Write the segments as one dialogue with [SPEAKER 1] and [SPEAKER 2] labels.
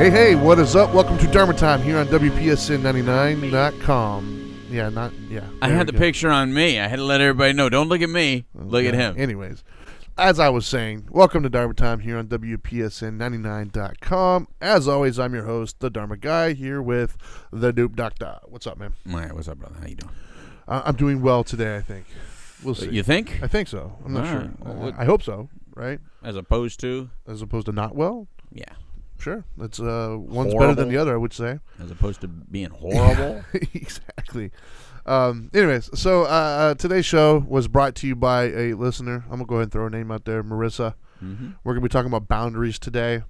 [SPEAKER 1] Hey, what is up? Welcome to Dharma Time here on WPSN99.com.
[SPEAKER 2] I had the picture on me. I had to let everybody know. Don't look at me. Okay. Look at him.
[SPEAKER 1] Anyways, as I was saying, welcome to Dharma Time here on WPSN99.com. As always, I'm your host, the Dharma Guy, here with the Doop Doctor. What's up, man?
[SPEAKER 2] All right, what's up, brother? How you doing?
[SPEAKER 1] I'm doing well today, I think. We'll see.
[SPEAKER 2] You think?
[SPEAKER 1] I think so. I'm not sure. Well, I hope so, right?
[SPEAKER 2] As opposed to
[SPEAKER 1] not well?
[SPEAKER 2] Yeah.
[SPEAKER 1] Sure. That's one's
[SPEAKER 2] horrible.
[SPEAKER 1] Better than the other, I would say.
[SPEAKER 2] As opposed to being horrible?
[SPEAKER 1] Exactly. Anyways, so today's show was brought to you by a listener. I'm going to go ahead and throw her name out there, Marissa.
[SPEAKER 2] Mm-hmm.
[SPEAKER 1] We're going to be talking about boundaries today.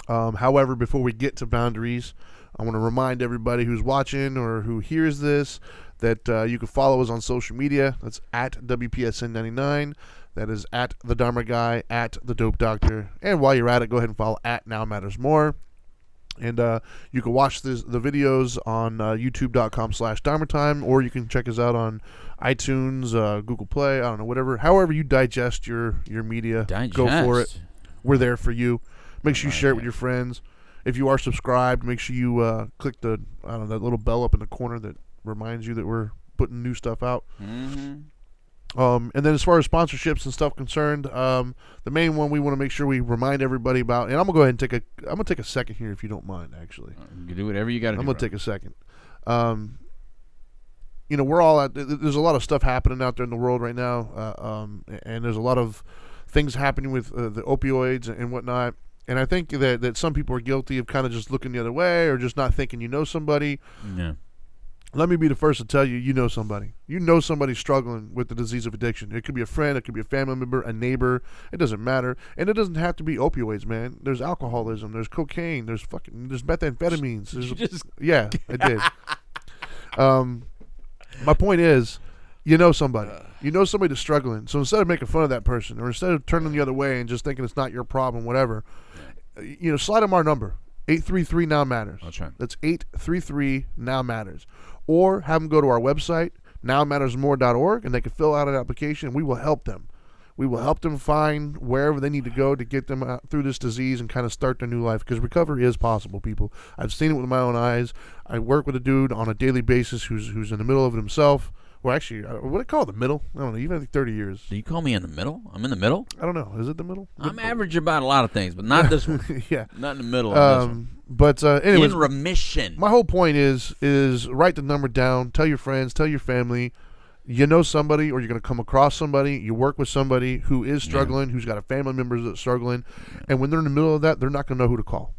[SPEAKER 1] However, before we get to boundaries, I want to remind everybody who's watching or who hears this that you can follow us on social media. That's at WPSN99. That is at the Dharma Guy, at the Dope Doctor. And while you're at it, go ahead and follow at Now Matters More. And you can watch the videos on youtube.com/Dharma Time, or you can check us out on iTunes, Google Play, I don't know, whatever. However you digest your media, go for it. We're there for you. Make sure you share it with your friends. If you are subscribed, make sure you click that little bell up in the corner that reminds you that we're putting new stuff out.
[SPEAKER 2] Mm-hmm.
[SPEAKER 1] And then as far as sponsorships and stuff concerned, the main one we want to make sure we remind everybody about, and I'm gonna go ahead and take a second here if you don't mind, actually.
[SPEAKER 2] You do whatever you got to do.
[SPEAKER 1] I'm gonna take a second. We're all there's a lot of stuff happening out there in the world right now, and there's a lot of things happening with the opioids and whatnot. And I think that some people are guilty of kind of just looking the other way or just not thinking you know somebody.
[SPEAKER 2] Yeah.
[SPEAKER 1] Let me be the first to tell you, you know somebody. You know somebody struggling with the disease of addiction. It could be a friend. It could be a family member, a neighbor. It doesn't matter. And it doesn't have to be opioids, man. There's alcoholism. There's cocaine. There's methamphetamines. Yeah, I did. My point is, you know somebody. You know somebody that's struggling. So instead of making fun of that person or instead of turning the other way and just thinking it's not your problem, whatever, slide them our number. 833 Now Matters.
[SPEAKER 2] That's right.
[SPEAKER 1] That's 833 Now Matters. Or have them go to our website, nowmattersmore.org, and they can fill out an application, and we will help them. We will help them find wherever they need to go to get them out through this disease and kind of start their new life, because recovery is possible, people. I've seen it with my own eyes. I work with a dude on a daily basis who's in the middle of it himself. Well, actually, what do I call it, the middle? I don't know. Even 30 years.
[SPEAKER 2] Do you call me in the middle? I'm in the middle?
[SPEAKER 1] I don't know. Is it the middle?
[SPEAKER 2] I'm average about a lot of things, but not this one.
[SPEAKER 1] Yeah.
[SPEAKER 2] Not in the middle of this one.
[SPEAKER 1] But anyways,
[SPEAKER 2] in remission. My
[SPEAKER 1] whole point is write the number down. Tell your friends. Tell your family. You know somebody, or you're going to come across somebody. You work with somebody who is struggling, who's got a family member that's struggling. And when they're in the middle of that, they're not going to know who to call.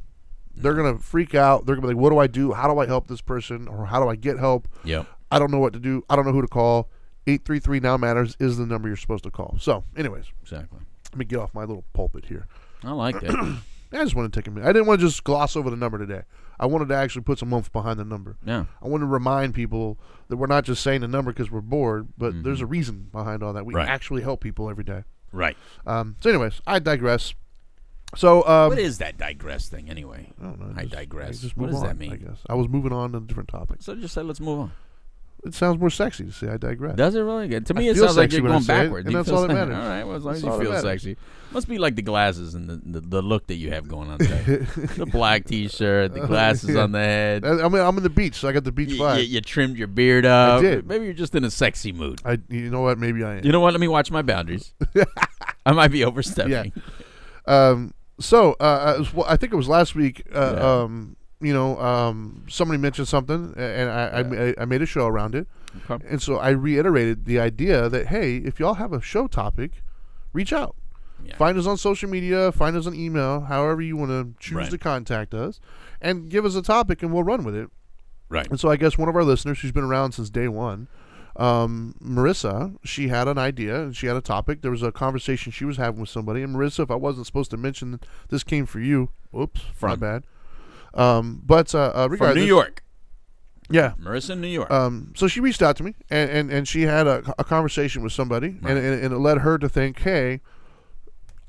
[SPEAKER 1] They're going to freak out. They're going to be like, what do I do? How do I help this person? Or how do I get help?
[SPEAKER 2] Yep.
[SPEAKER 1] I don't know what to do. I don't know who to call. 833 Now Matters is the number you're supposed to call. So, anyways.
[SPEAKER 2] Exactly.
[SPEAKER 1] Let me get off my little pulpit here.
[SPEAKER 2] I like that.
[SPEAKER 1] I just want to take a minute. I didn't want to just gloss over the number today. I wanted to actually put some oomph behind the number.
[SPEAKER 2] Yeah.
[SPEAKER 1] I want to remind people that we're not just saying the number because we're bored, but there's a reason behind all that. We actually help people every day.
[SPEAKER 2] Right.
[SPEAKER 1] So anyways, I digress. So
[SPEAKER 2] what is that digress thing anyway?
[SPEAKER 1] I don't know.
[SPEAKER 2] I digress.
[SPEAKER 1] What does that mean? I guess I was moving on to a different topic.
[SPEAKER 2] So just say let's move on.
[SPEAKER 1] It sounds more sexy to say I digress.
[SPEAKER 2] Does it really? To me, it sounds like you're going backwards.
[SPEAKER 1] And that's all that matters.
[SPEAKER 2] All right, well, as long as you feel sexy. Must be like the glasses and the look that you have going on today. The black T-shirt, the glasses on the head.
[SPEAKER 1] I'm in the beach, so I got the beach vibe.
[SPEAKER 2] You trimmed your beard up.
[SPEAKER 1] I did.
[SPEAKER 2] Maybe you're just in a sexy mood.
[SPEAKER 1] You know what? Maybe I am.
[SPEAKER 2] You know what? Let me watch my boundaries. I might be overstepping.
[SPEAKER 1] Yeah. So I think it was last week. Somebody mentioned something, and I made a show around it. Okay. And so I reiterated the idea that, hey, if y'all have a show topic, reach out. Yeah. Find us on social media, find us on email, however you want to choose to contact us, and give us a topic, and we'll run with it.
[SPEAKER 2] Right.
[SPEAKER 1] And so I guess one of our listeners who's been around since day one, Marissa, she had an idea, and she had a topic. There was a conversation she was having with somebody. And Marissa, if I wasn't supposed to mention this came for you. Oops, my bad. Regardless,
[SPEAKER 2] from New York.
[SPEAKER 1] Yeah.
[SPEAKER 2] Marissa in New York.
[SPEAKER 1] So she reached out to me, and she had a conversation with somebody, and it led her to think, hey,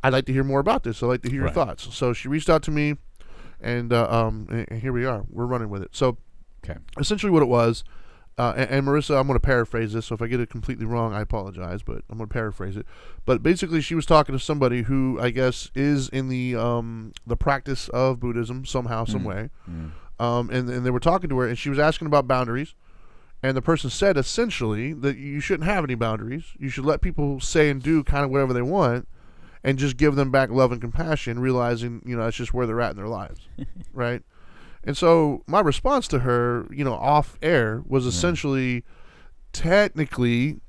[SPEAKER 1] I'd like to hear more about this. I'd like to hear your thoughts. So she reached out to me, and here we are. We're running with it. So essentially what it was, and Marissa, I'm going to paraphrase this, so if I get it completely wrong, I apologize, but I'm going to paraphrase it. But basically, she was talking to somebody who I guess is in the practice of Buddhism somehow, some way, and they were talking to her, and she was asking about boundaries, and the person said essentially that you shouldn't have any boundaries. You should let people say and do kind of whatever they want, and just give them back love and compassion, realizing that's just where they're at in their lives, right? And so my response to her, off air was essentially, technically,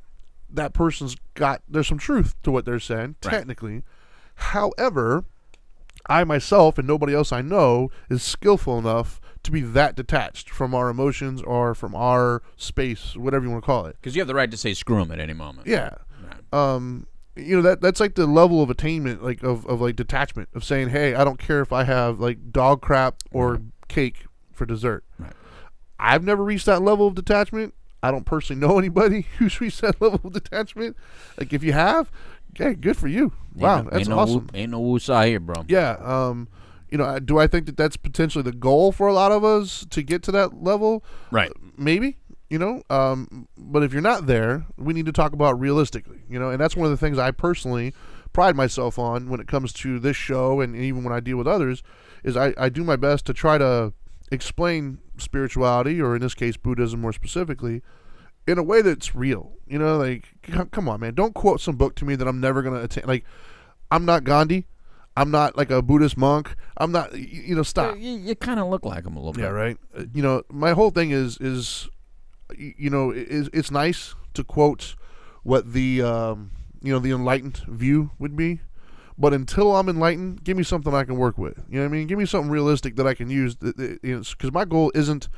[SPEAKER 1] that there's some truth to what they're saying, technically. Right. However, I myself and nobody else I know is skillful enough to be that detached from our emotions or from our space, whatever you want to call it.
[SPEAKER 2] Because you have the right to say screw 'em at any moment.
[SPEAKER 1] Yeah. Right. That's like the level of attainment, like of like detachment, of saying, hey, I don't care if I have like dog crap or cake for dessert. Right. I've never reached that level of detachment. I don't personally know anybody who's reached that level of detachment. Like, if you have, okay, good for you. Wow, that's awesome.
[SPEAKER 2] Ain't no woosah here, bro.
[SPEAKER 1] Yeah. Do I think that that's potentially the goal for a lot of us to get to that level?
[SPEAKER 2] Right.
[SPEAKER 1] Maybe. But if you're not there, we need to talk about realistically. And that's one of the things I personally pride myself on when it comes to this show, and even when I deal with others, is I do my best to try to explain spirituality, or in this case Buddhism more specifically, in a way that's real. Like, come on, man, don't quote some book to me that I'm never going to attain. Like, I'm not Gandhi. I'm not like a Buddhist monk. I'm not, stop.
[SPEAKER 2] You kind of look like him a little bit.
[SPEAKER 1] Yeah, right. My whole thing is it's nice to quote what the the enlightened view would be, but until I'm enlightened, give me something I can work with. You know what I mean? Give me something realistic that I can use. Because my goal isn't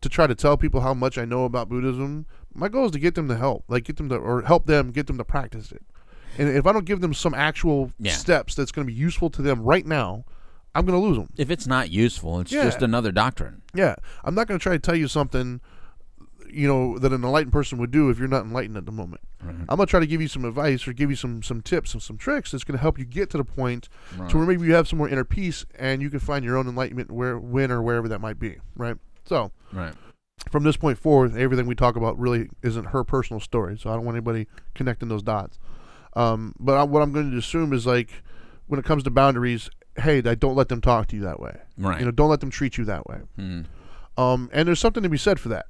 [SPEAKER 1] to try to tell people how much I know about Buddhism. My goal is to get them to help get them to practice it. And if I don't give them some actual steps that's going to be useful to them right now, I'm going to lose them.
[SPEAKER 2] If it's not useful, it's just another doctrine.
[SPEAKER 1] Yeah. I'm not going to try to tell you something that an enlightened person would do if you're not enlightened at the moment. Right. I'm going to try to give you some advice or give you some tips and some tricks that's going to help you get to the point to where maybe you have some more inner peace and you can find your own enlightenment when or wherever that might be, right? So, from this point forward, everything we talk about really isn't her personal story, so I don't want anybody connecting those dots. But what I'm going to assume is, like, when it comes to boundaries, hey, don't let them talk to you that way. Right. Don't let them treat you that way. And there's something to be said for that.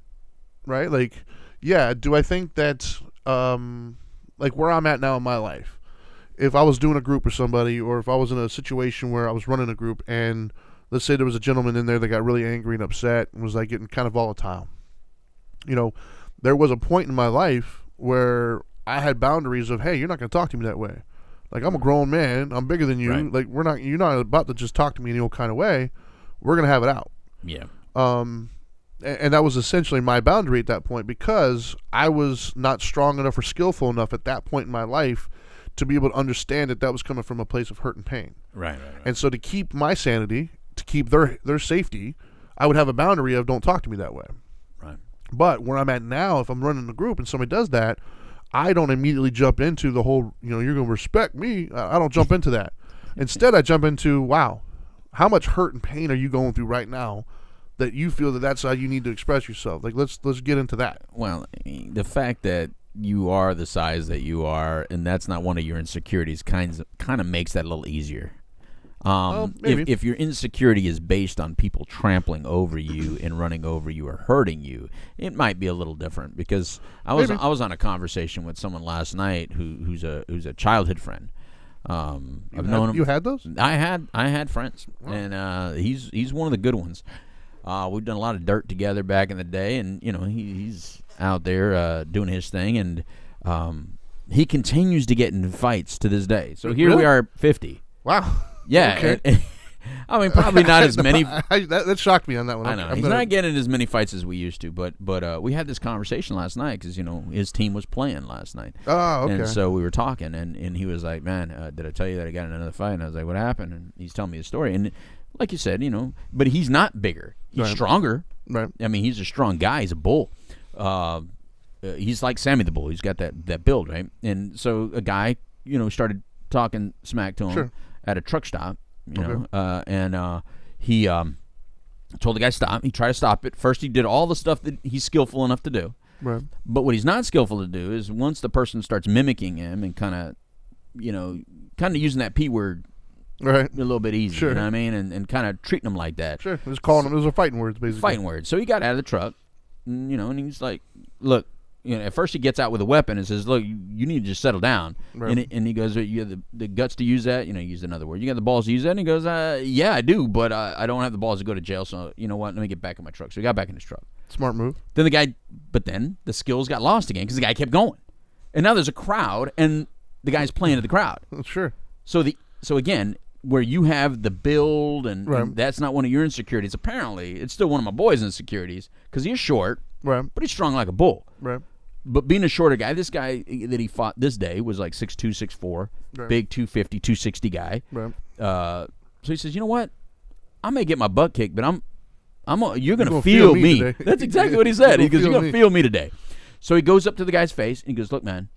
[SPEAKER 1] Right? Like, do I think that, like, where I'm at now in my life, if I was doing a group with somebody, or if I was in a situation where I was running a group, and let's say there was a gentleman in there that got really angry and upset and was, like, getting kind of volatile. There was a point in my life where I had boundaries of, hey, you're not going to talk to me that way. Like, I'm a grown man. I'm bigger than you. Right. Like, you're not about to just talk to me in the old kind of way. We're going to have it out.
[SPEAKER 2] Yeah.
[SPEAKER 1] And that was essentially my boundary at that point, because I was not strong enough or skillful enough at that point in my life to be able to understand that was coming from a place of hurt and pain. Right. And so to keep my sanity, to keep their safety, I would have a boundary of don't talk to me that way. Right. But where I'm at now, if I'm running a group and somebody does that, I don't immediately jump into the whole, you're going to respect me. I don't jump into that. Instead, I jump into, wow, how much hurt and pain are you going through right now that you feel that's how you need to express yourself? Like, let's get into that.
[SPEAKER 2] Well, the fact that you are the size that you are, and that's not one of your insecurities, kind of makes that a little easier. If your insecurity is based on people trampling over you and running over you or hurting you, it might be a little different. Because I was on a conversation with someone last night who's a childhood friend. I've known him.
[SPEAKER 1] You had those?
[SPEAKER 2] I had friends, and he's one of the good ones. We've done a lot of dirt together back in the day, and he's out there doing his thing, and he continues to get in fights to this day. So here we are, 50.
[SPEAKER 1] Wow.
[SPEAKER 2] Yeah.
[SPEAKER 1] Okay.
[SPEAKER 2] I mean, probably not as many.
[SPEAKER 1] That shocked me on that one.
[SPEAKER 2] I know. He's not getting as many fights as we used to, but we had this conversation last night because, his team was playing last night.
[SPEAKER 1] Oh, okay.
[SPEAKER 2] And so we were talking, and he was like, man, did I tell you that I got in another fight? And I was like, what happened? And he's telling me the story. And like you said, but he's not bigger. He's stronger. Right. I mean, he's a strong guy. He's a bull. He's like Sammy the Bull. He's got that build, right? And so a guy, started talking smack to him at a truck stop, and he told the guy stop. He tried to stop it. First, he did all the stuff that he's skillful enough to do.
[SPEAKER 1] Right.
[SPEAKER 2] But what he's not skillful to do is once the person starts mimicking him and kind of using that P word
[SPEAKER 1] right
[SPEAKER 2] a little bit easy,
[SPEAKER 1] sure.
[SPEAKER 2] you know what I mean, and kind of treating them like that.
[SPEAKER 1] Sure, just calling them. Those are fighting words, basically.
[SPEAKER 2] Fighting words. So he got out of the truck, and he's like, look. At first he gets out with a weapon and says, look, you need to just settle down. Right. And he goes, you have the guts to use that? He used another word. You got the balls to use that? And he goes, yeah, I do, but I don't have the balls to go to jail, so you know what? Let me get back in my truck. So he got back in his truck.
[SPEAKER 1] Smart move.
[SPEAKER 2] Then the skills got lost again because the guy kept going. And now there's a crowd, and the guy's playing to the crowd.
[SPEAKER 1] Sure.
[SPEAKER 2] So again, where you have the build, and,
[SPEAKER 1] right.
[SPEAKER 2] and that's not one of your insecurities. Apparently, it's still one of my boys' insecurities because he's short,
[SPEAKER 1] right?
[SPEAKER 2] But he's strong like a bull.
[SPEAKER 1] Right.
[SPEAKER 2] But being a shorter guy, this guy that he fought this day was like 6'2", 6'4",
[SPEAKER 1] right.
[SPEAKER 2] Big 250, 260 guy.
[SPEAKER 1] Right.
[SPEAKER 2] So he says, you know what? I may get my butt kicked, but you're going to feel me. That's exactly what he said. He goes, you're going to feel me today. So he goes up to the guy's face and he goes, look, man,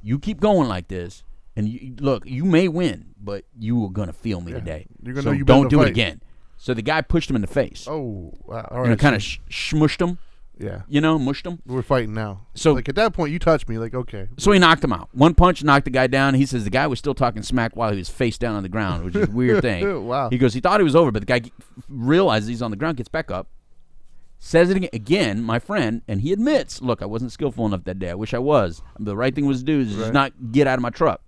[SPEAKER 2] you keep going like this, and you may win, but you are going to feel me today.
[SPEAKER 1] You're gonna know you
[SPEAKER 2] don't do it again. So the guy pushed him in the face.
[SPEAKER 1] Oh, wow. All right.
[SPEAKER 2] Kind of smushed him.
[SPEAKER 1] Yeah.
[SPEAKER 2] Mushed him.
[SPEAKER 1] We're fighting now.
[SPEAKER 2] So
[SPEAKER 1] like at that point, you touched me. Like, okay.
[SPEAKER 2] So he knocked him out. One punch knocked the guy down. He says the guy was still talking smack while he was face down on the ground, which is a weird thing.
[SPEAKER 1] Wow.
[SPEAKER 2] He goes, he thought it was over, but the guy realizes he's on the ground, gets back up, says it again, my friend, and he admits, look, I wasn't skillful enough that day. I wish I was. The right thing was to do is just not get out of my truck.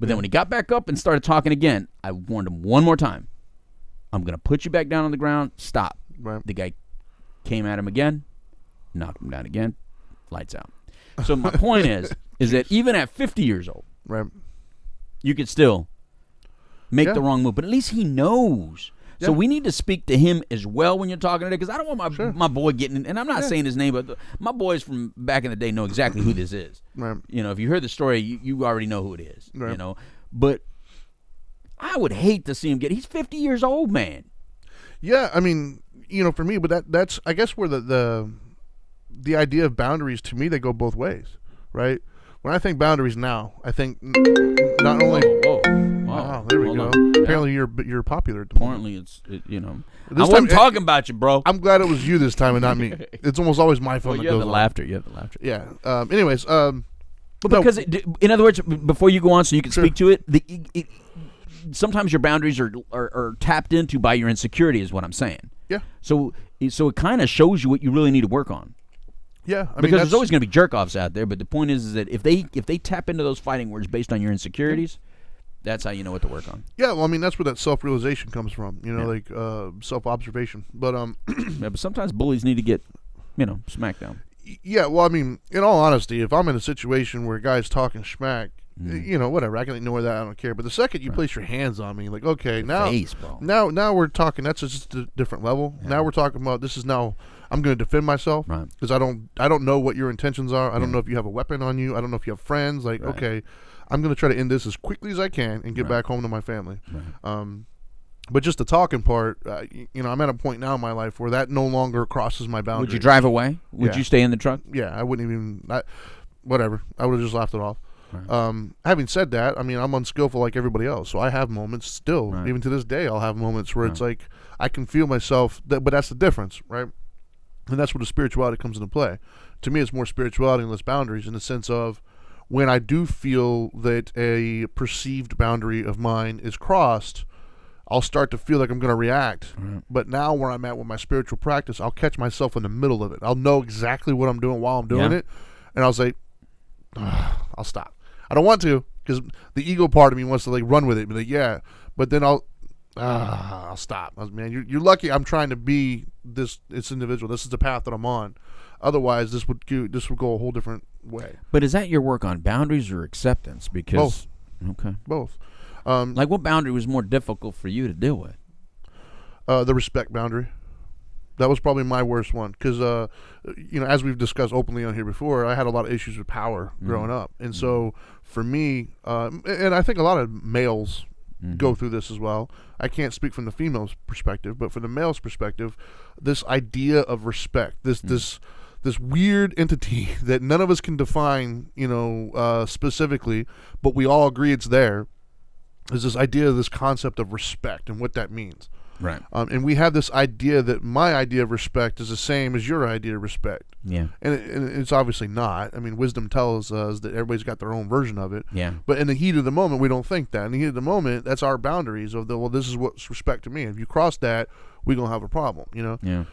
[SPEAKER 2] But then when he got back up and started talking again, I warned him one more time. I'm going to put you back down on the ground. Stop.
[SPEAKER 1] Right.
[SPEAKER 2] The guy came at him again. Knocked him down again, lights out. So my point is that even at 50 years old,
[SPEAKER 1] right,
[SPEAKER 2] you could still make the wrong move. But at least he knows. Yeah. So we need to speak to him as well when you're talking today, because I don't want my boy getting, and I'm not saying his name, but my boys from back in the day know exactly who this is.
[SPEAKER 1] Right.
[SPEAKER 2] If you heard the story, you already know who it is.
[SPEAKER 1] Right.
[SPEAKER 2] But I would hate to see him he's 50 years old, man.
[SPEAKER 1] Yeah, I mean, for me, but that's I guess where the idea of boundaries, to me, they go both ways, right? When I think boundaries now, I think not only.
[SPEAKER 2] Whoa.
[SPEAKER 1] Wow, there we go. Apparently, you're popular.
[SPEAKER 2] Apparently, I wasn't talking about you, bro.
[SPEAKER 1] I'm glad it was you this time and not me. It's almost always my phone that goes on.
[SPEAKER 2] You have the laughter.
[SPEAKER 1] Yeah. Anyways,
[SPEAKER 2] but because in other words, before you go on, so you can speak to it, sometimes your boundaries are tapped into by your insecurity, is what I'm saying.
[SPEAKER 1] Yeah.
[SPEAKER 2] So it kind of shows you what you really need to work on.
[SPEAKER 1] Yeah,
[SPEAKER 2] because there's always going to be jerk-offs out there, but the point is that if they tap into those fighting words based on your insecurities, that's how you know what to work on.
[SPEAKER 1] Yeah, well, I mean, that's where that self-realization comes from, like self-observation. But
[SPEAKER 2] but sometimes bullies need to get, smacked down.
[SPEAKER 1] Yeah, well, I mean, in all honesty, if I'm in a situation where a guy's talking smack, whatever, I can ignore that. I don't care. But the second you place your hands on me, like, okay, now we're talking. That's just a different level. Yeah. Now we're talking about I'm going to defend myself because I don't know what your intentions are. I don't know if you have a weapon on you. I don't know if you have friends. Like, okay, I'm going to try to end this as quickly as I can and get back home to my family. Right. But just the talking part, I'm at a point now in my life where that no longer crosses my boundaries.
[SPEAKER 2] Would you drive away? Would you stay in the truck?
[SPEAKER 1] Yeah, I wouldn't even. Whatever. I would have just laughed it off. Right. Having said that, I mean, I'm unskillful like everybody else, so I have moments still. Right. Even to this day, I'll have moments where it's like I can feel myself, but that's the difference, right? And that's where the spirituality comes into play. To me, it's more spirituality and less boundaries, in the sense of when I do feel that a perceived boundary of mine is crossed, I'll start to feel like I'm going to react. Right. But now where I'm at with my spiritual practice, I'll catch myself in the middle of it. I'll know exactly what I'm doing while I'm doing it, and I'll say, I'll stop. I don't want to, because the ego part of me wants to run with it, be like, but then I'll stop. Man, you're lucky I'm trying to be this individual. This is the path that I'm on. Otherwise, this would go a whole different way.
[SPEAKER 2] But is that your work on boundaries or acceptance? Because
[SPEAKER 1] both.
[SPEAKER 2] Okay.
[SPEAKER 1] Both.
[SPEAKER 2] What boundary was more difficult for you to deal with?
[SPEAKER 1] The respect boundary. That was probably my worst one because, as we've discussed openly on here before, I had a lot of issues with power growing up. And so for me, and I think a lot of males go through this as well. I can't speak from the female's perspective, but from the male's perspective, this idea of respect, this weird entity that none of us can define, specifically, but we all agree it's there, is this idea of this concept of respect and what that means.
[SPEAKER 2] Right.
[SPEAKER 1] And we have this idea that my idea of respect is the same as your idea of respect.
[SPEAKER 2] Yeah.
[SPEAKER 1] And it's obviously not. I mean, wisdom tells us that everybody's got their own version of it.
[SPEAKER 2] Yeah.
[SPEAKER 1] But in the heat of the moment, we don't think that. In the heat of the moment, that's our boundaries of well, this is what's respect to me. If you cross that, we're going to have a problem,
[SPEAKER 2] Yeah.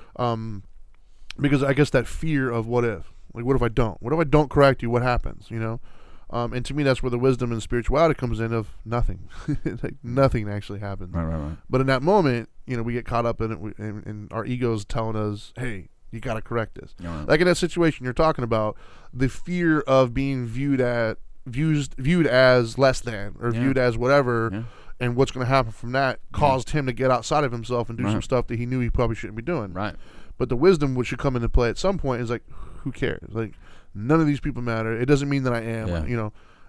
[SPEAKER 1] Because I guess that fear of what if. Like, what if I don't? What if I don't correct you? What happens, And to me, that's where the wisdom and spirituality comes in of nothing. Like, nothing actually happens.
[SPEAKER 2] Right.
[SPEAKER 1] But in that moment, we get caught up in it, and our ego's telling us, hey, you got to correct this.
[SPEAKER 2] Right.
[SPEAKER 1] Like in that situation you're talking about, the fear of being viewed as less than or viewed as whatever, and what's going to happen from that caused him to get outside of himself and do some stuff that he knew he probably shouldn't be doing.
[SPEAKER 2] Right.
[SPEAKER 1] But the wisdom which should come into play at some point is like, who cares? Like, none of these people matter. It doesn't mean that I am,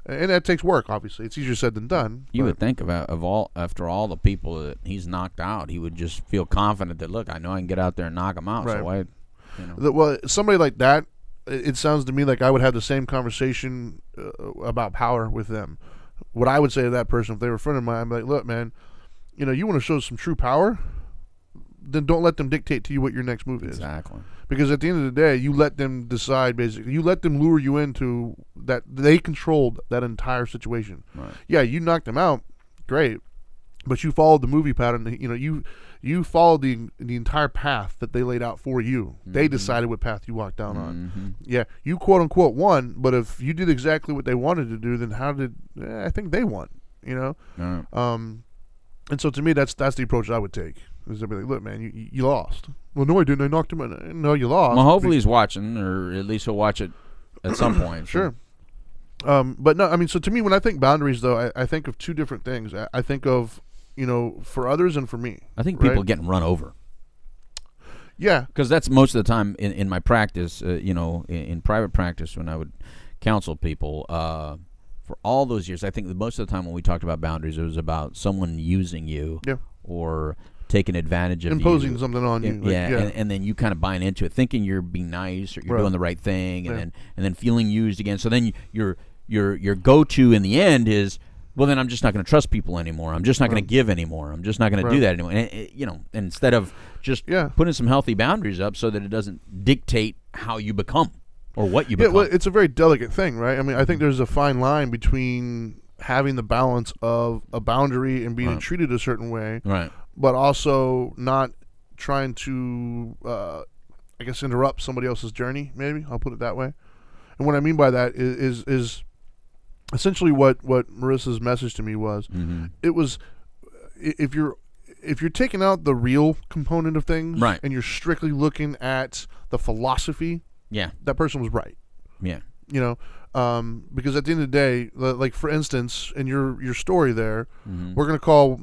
[SPEAKER 1] and that takes work. Obviously, it's easier said than done.
[SPEAKER 2] You would think after all the people that he's knocked out, he would just feel confident that, look, I know I can get out there and knock him out.
[SPEAKER 1] Right.
[SPEAKER 2] So why,
[SPEAKER 1] Well, somebody like that, it sounds to me like I would have the same conversation about power with them. What I would say to that person if they were a friend of mine, I'd be like, look, man, you want to show some true power, then don't let them dictate to you what your next move is.
[SPEAKER 2] Exactly.
[SPEAKER 1] Because at the end of the day, you let them decide, basically. You let them lure you into that. They controlled that entire situation.
[SPEAKER 2] Right.
[SPEAKER 1] Yeah, you knocked them out. Great. But you followed the movie pattern. You followed the entire path that they laid out for you. Mm-hmm. They decided what path you walked down on. Yeah, you quote unquote won, but if you did exactly what they wanted to do, then I think they won,
[SPEAKER 2] Right.
[SPEAKER 1] And so to me, that's the approach I would take. Is to be like, look, man, you lost. Well, no, I didn't. I knocked him out. No, you lost.
[SPEAKER 2] Well, hopefully he's watching, or at least he'll watch it at some point.
[SPEAKER 1] Sure. But no, I mean, so to me, when I think boundaries, though, I think of two different things. I think of, for others and for me.
[SPEAKER 2] I think people are getting run over.
[SPEAKER 1] Yeah.
[SPEAKER 2] Because that's most of the time in my practice, in private practice when I would counsel people, for all those years, I think that most of the time when we talked about boundaries, it was about someone using you or taking advantage of
[SPEAKER 1] imposing
[SPEAKER 2] you.
[SPEAKER 1] something on you.
[SPEAKER 2] And then you kind of buying into it, thinking you're being nice or you're doing the right thing, and then feeling used again. So then your go-to in the end is, well, then I'm just not going to trust people anymore. I'm just not going to give anymore. I'm just not going to do that anymore. And instead of just putting some healthy boundaries up so that it doesn't dictate how you become or what you become.
[SPEAKER 1] Yeah, well, it's a very delicate thing, right? I mean, I think there's a fine line between having the balance of a boundary and being treated a certain way,
[SPEAKER 2] right,
[SPEAKER 1] but also not trying to, I guess, interrupt somebody else's journey. Maybe I'll put it that way. And what I mean by that is essentially what Marissa's message to me was.
[SPEAKER 2] Mm-hmm.
[SPEAKER 1] It was if you're taking out the real component of things,
[SPEAKER 2] right,
[SPEAKER 1] and you're strictly looking at the philosophy, that person was right.
[SPEAKER 2] Yeah.
[SPEAKER 1] Because at the end of the day, like for instance, in your story there,
[SPEAKER 2] mm-hmm.
[SPEAKER 1] we're going to call,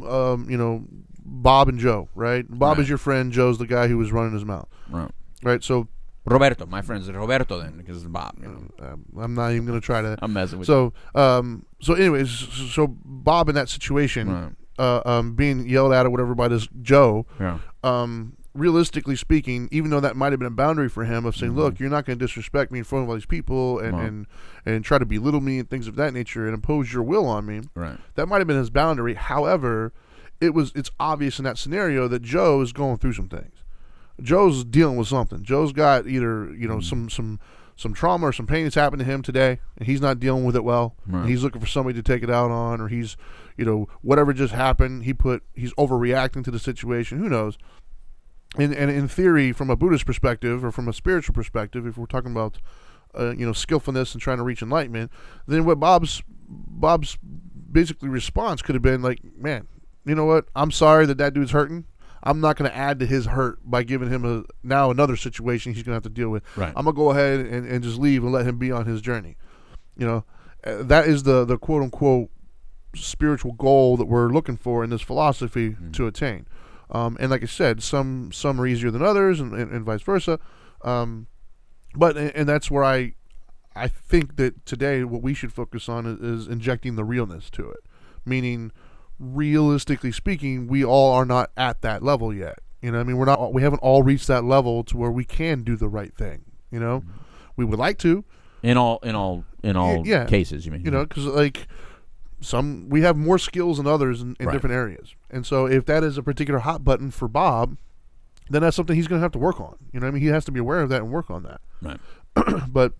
[SPEAKER 1] Bob and Joe, right? Bob is your friend. Joe's the guy who was running his mouth.
[SPEAKER 2] Right.
[SPEAKER 1] Right. So
[SPEAKER 2] Roberto, my friend's Roberto then, because it's Bob.
[SPEAKER 1] I'm not even going to try to.
[SPEAKER 2] I'm messing with you.
[SPEAKER 1] So anyways, so Bob in that situation, being yelled at or whatever by this Joe, realistically speaking, even though that might have been a boundary for him of saying, look, you're not going to disrespect me in front of all these people and try to belittle me and things of that nature and impose your will on me.
[SPEAKER 2] Right. That
[SPEAKER 1] might have been his boundary. However, it's obvious in that scenario that Joe is going through some things. Joe's dealing with something. Joe's got either, some trauma or some pain that's happened to him today, and he's not dealing with it well.
[SPEAKER 2] Right.
[SPEAKER 1] And he's looking for somebody to take it out on, or he's, whatever just happened, he's overreacting to the situation. Who knows? And in theory, from a Buddhist perspective or from a spiritual perspective, if we're talking about, skillfulness and trying to reach enlightenment, then what Bob's basically response could have been like, man, you know what? I'm sorry that dude's hurting. I'm not going to add to his hurt by giving him now another situation he's going to have to deal with.
[SPEAKER 2] Right.
[SPEAKER 1] I'm going to go ahead and just leave and let him be on his journey. That is the quote unquote spiritual goal that we're looking for in this philosophy to attain. And like I said, some are easier than others, and vice versa. But that's where I think that today what we should focus on is injecting the realness to it. Meaning, realistically speaking, we all are not at that level yet. We haven't all reached that level to where we can do the right thing. We would like to.
[SPEAKER 2] In all cases, you mean?
[SPEAKER 1] Because like we have more skills than others in
[SPEAKER 2] Right.
[SPEAKER 1] different areas. And so if that is a particular hot button for Bob, then that's something he's going to have to work on. You know what I mean? He has to be aware of that and work on that.
[SPEAKER 2] Right.
[SPEAKER 1] But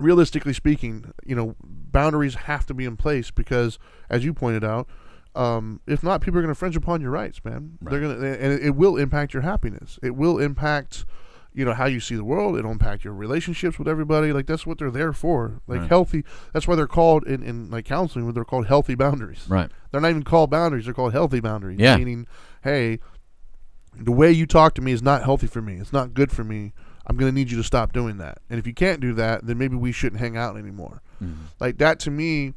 [SPEAKER 1] realistically speaking, you know, boundaries have to be in place because, as you pointed out, if not, people are going to infringe upon your rights, man.
[SPEAKER 2] Right.
[SPEAKER 1] They're going to, and it will impact your happiness. It will impact, you know, how you see the world. It'll impact your relationships with everybody. Like, that's what they're there for. Like,
[SPEAKER 2] Right.
[SPEAKER 1] healthy. That's why they're called in like counseling. They're called healthy boundaries.
[SPEAKER 2] Right.
[SPEAKER 1] They're not even called boundaries. They're called healthy boundaries.
[SPEAKER 2] Yeah.
[SPEAKER 1] Meaning, hey, the way you talk to me is not healthy for me. It's not good for me. I'm going to need you to stop doing that. And if you can't do that, then maybe we shouldn't hang out anymore.
[SPEAKER 2] Mm-hmm.
[SPEAKER 1] Like, that to me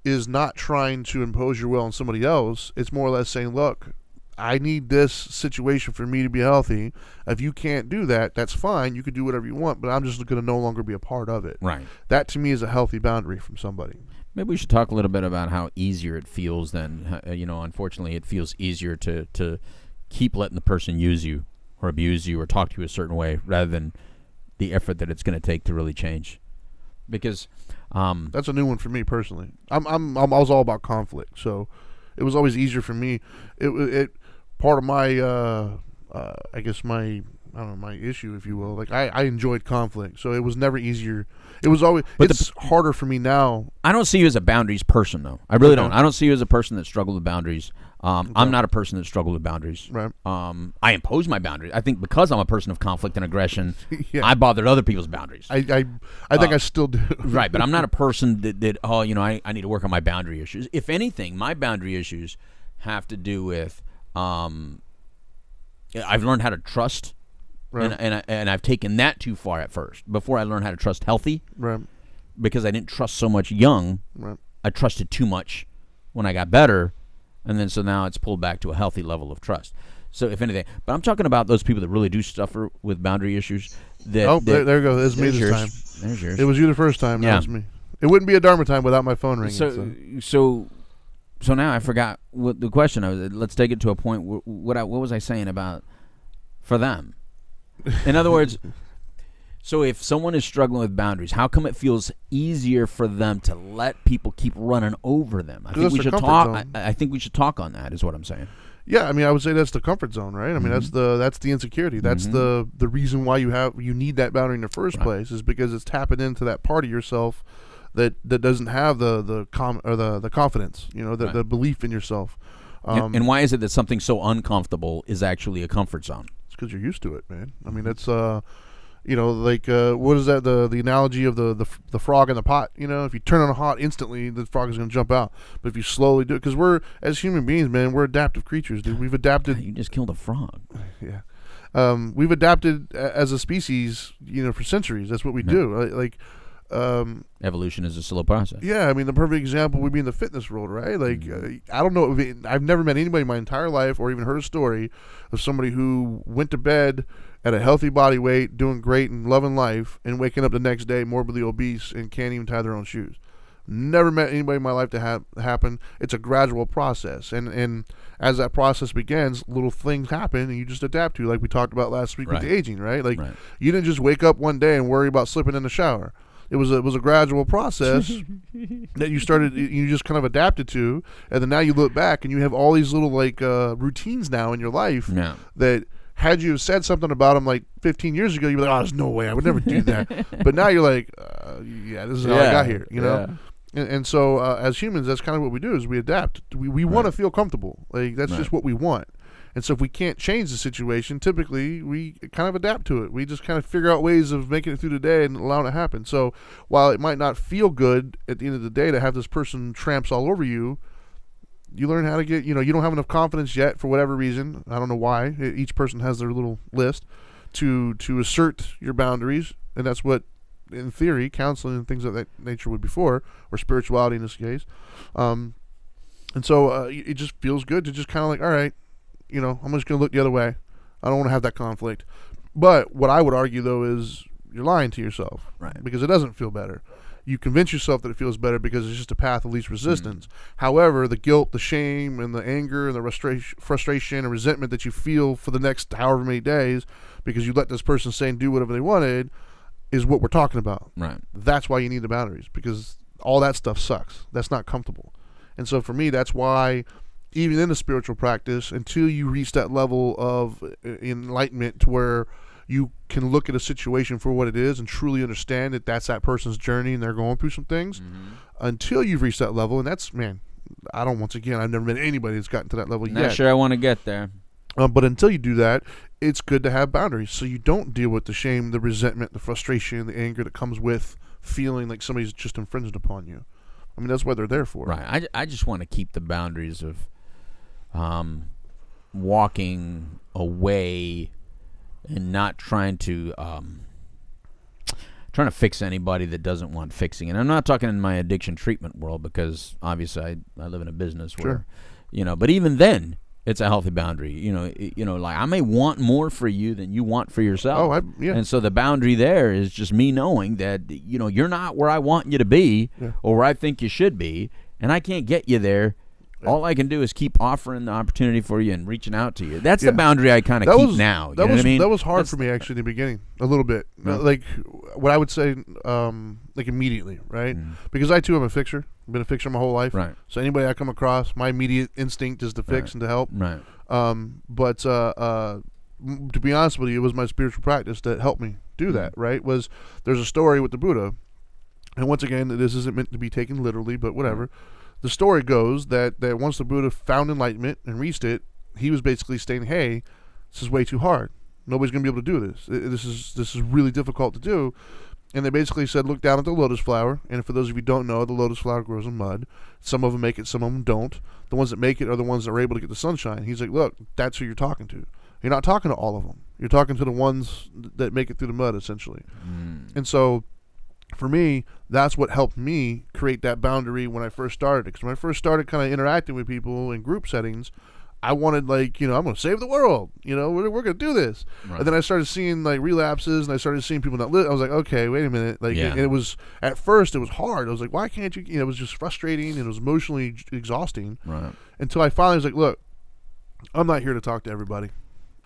[SPEAKER 1] is not trying to impose your will on somebody else. It's more or less saying, look, I need this situation for me to be healthy. If you can't do that, that's fine. You can do whatever you want, but I'm just going to no longer be a part of it.
[SPEAKER 2] Right.
[SPEAKER 1] That to me is a healthy boundary from somebody.
[SPEAKER 2] Maybe we should talk a little bit about how easier it feels then. You know, unfortunately, it feels easier to keep letting the person use you or abuse you or talk to you a certain way rather than the effort that it's going to take to really change. Because
[SPEAKER 1] that's a new one for me personally. I was all about conflict, so it was always easier for me. It part of my I guess my my issue, if you will. Like I enjoyed conflict, so it was never easier. It was always it's harder for me now.
[SPEAKER 2] I don't see you as a boundaries person, though. I really don't. I don't see you as a person that struggled with boundaries. I'm not a person that struggled with boundaries.
[SPEAKER 1] Right.
[SPEAKER 2] I impose my boundaries. I think because I'm a person of conflict and aggression,
[SPEAKER 1] Yeah.
[SPEAKER 2] I bothered other people's boundaries.
[SPEAKER 1] I think I still do.
[SPEAKER 2] Right, but I'm not a person that I need to work on my boundary issues. If anything, my boundary issues have to do with I've learned how to trust.
[SPEAKER 1] Right.
[SPEAKER 2] And I've taken that too far at first. Before I learned how to trust healthy,
[SPEAKER 1] Right.
[SPEAKER 2] because I didn't trust so much young,
[SPEAKER 1] Right.
[SPEAKER 2] I trusted too much when I got better, and then so now it's pulled back to a healthy level of trust. So if anything, but I'm talking about those people that really do suffer with boundary issues. There
[SPEAKER 1] you go. It's me this time.
[SPEAKER 2] There's yours.
[SPEAKER 1] It was you the first time.
[SPEAKER 2] Yeah.
[SPEAKER 1] That was me. It wouldn't be a Dharma time without my phone ringing.
[SPEAKER 2] So now I forgot what the question. Let's take it to a point. What was I saying about for them? In other words, so if someone is struggling with boundaries, how come it feels easier for them to let people keep running over them? I think we should talk. I think we should talk on that. Is what I'm saying.
[SPEAKER 1] Yeah, I mean, I would say that's the comfort zone, right? I mean, that's the insecurity. That's the reason why you need that boundary in the first place is because it's tapping into that part of yourself that doesn't have the confidence, the belief in yourself.
[SPEAKER 2] And why is it that something so uncomfortable is actually a comfort zone?
[SPEAKER 1] Because you're used to it, man. I mean, it's what is that? The analogy of the frog in the pot. If you turn on a hot instantly, the frog is going to jump out. But if you slowly do it, because we're as human beings, man, we're adaptive creatures, dude. We've adapted.
[SPEAKER 2] You just killed a frog.
[SPEAKER 1] Yeah, we've adapted as a species, for centuries. That's what we do.
[SPEAKER 2] Evolution is a slow process.
[SPEAKER 1] Yeah, I mean, the perfect example would be in the fitness world, right? Like, I don't know. I've never met anybody in my entire life or even heard a story of somebody who went to bed at a healthy body weight, doing great and loving life, and waking up the next day morbidly obese and can't even tie their own shoes. Never met anybody in my life to happen. It's a gradual process, and as that process begins, little things happen, and you just adapt to. Like we talked about last week with the aging, right? Like, you didn't just wake up one day and worry about slipping in the shower. It was a gradual process that you just kind of adapted to, and then now you look back and you have all these little routines now in your life that had you said something about them like 15 years ago, you'd be like, oh, there's no way I would never do that. But now you're like, this is how I got here, And so as humans, that's kind of what we do is we adapt. We want to feel comfortable. Like that's just what we want. And so if we can't change the situation, typically we kind of adapt to it. We just kind of figure out ways of making it through the day and allowing it to happen. So while it might not feel good at the end of the day to have this person tramps all over you, you learn how to get, you don't have enough confidence yet for whatever reason. I don't know why. Each person has their little list to assert your boundaries. And that's what, in theory, counseling and things of that nature would be for, or spirituality in this case. And so it just feels good to just kind of like, all right, I'm just going to look the other way. I don't want to have that conflict. But what I would argue, though, is you're lying to yourself.
[SPEAKER 2] Right.
[SPEAKER 1] Because it doesn't feel better. You convince yourself that it feels better because it's just a path of least resistance. However, the guilt, the shame, and the anger, and the frustration and resentment that you feel for the next however many days because you let this person say and do whatever they wanted is what we're talking about.
[SPEAKER 2] Right.
[SPEAKER 1] That's why you need the boundaries, because all that stuff sucks. That's not comfortable. And so for me, that's why even in a spiritual practice, until you reach that level of enlightenment to where you can look at a situation for what it is and truly understand that that's that person's journey and they're going through some things, until you've reached that level, and that's, man, I've never met anybody that's gotten to that level yet.
[SPEAKER 2] Not sure I want to get there.
[SPEAKER 1] But until you do that, it's good to have boundaries so you don't deal with the shame, the resentment, the frustration, the anger that comes with feeling like somebody's just infringed upon you. I mean, that's what they're there for.
[SPEAKER 2] Right. I just want to keep the boundaries of walking away and not trying to fix anybody that doesn't want fixing. And I'm not talking in my addiction treatment world, because obviously I live in a business where, but even then, it's a healthy boundary. Like I may want more for you than you want for yourself. And so the boundary there is just me knowing that, you're not where I want you to be or where I think you should be, and I can't get you there. All I can do is keep offering the opportunity for you and reaching out to you. That's the boundary I kind of keep now.
[SPEAKER 1] That was,
[SPEAKER 2] what I mean?
[SPEAKER 1] That was hard for me, actually, in the beginning, a little bit. Like, what I would say, like, immediately, right? Because I, too, am a fixer. I've been a fixer my whole life.
[SPEAKER 2] Right.
[SPEAKER 1] So anybody I come across, my immediate instinct is to fix and to help.
[SPEAKER 2] Right.
[SPEAKER 1] But to be honest with you, it was my spiritual practice that helped me do that, right? There's a story with the Buddha, and once again, this isn't meant to be taken literally, but whatever. The story goes that once the Buddha found enlightenment and reached it, he was basically saying, hey, this is way too hard. Nobody's going to be able to do this. This is really difficult to do. And they basically said, look down at the lotus flower. And for those of you who don't know, the lotus flower grows in mud. Some of them make it, some of them don't. The ones that make it are the ones that are able to get the sunshine. He's like, look, that's who you're talking to. You're not talking to all of them. You're talking to the ones that make it through the mud, essentially. And so for me, that's what helped me create that boundary when I first started. Because when I first started kind of interacting with people in group settings, I wanted, like, I'm going to save the world. We're going to do this. Right. And then I started seeing, like, relapses, and I started seeing people not I was like, okay, wait a minute. Like, and it was, at first, it was hard. I was like, why can't you? It was just frustrating, and it was emotionally exhausting. Right. Until I finally was like, look, I'm not here to talk to everybody.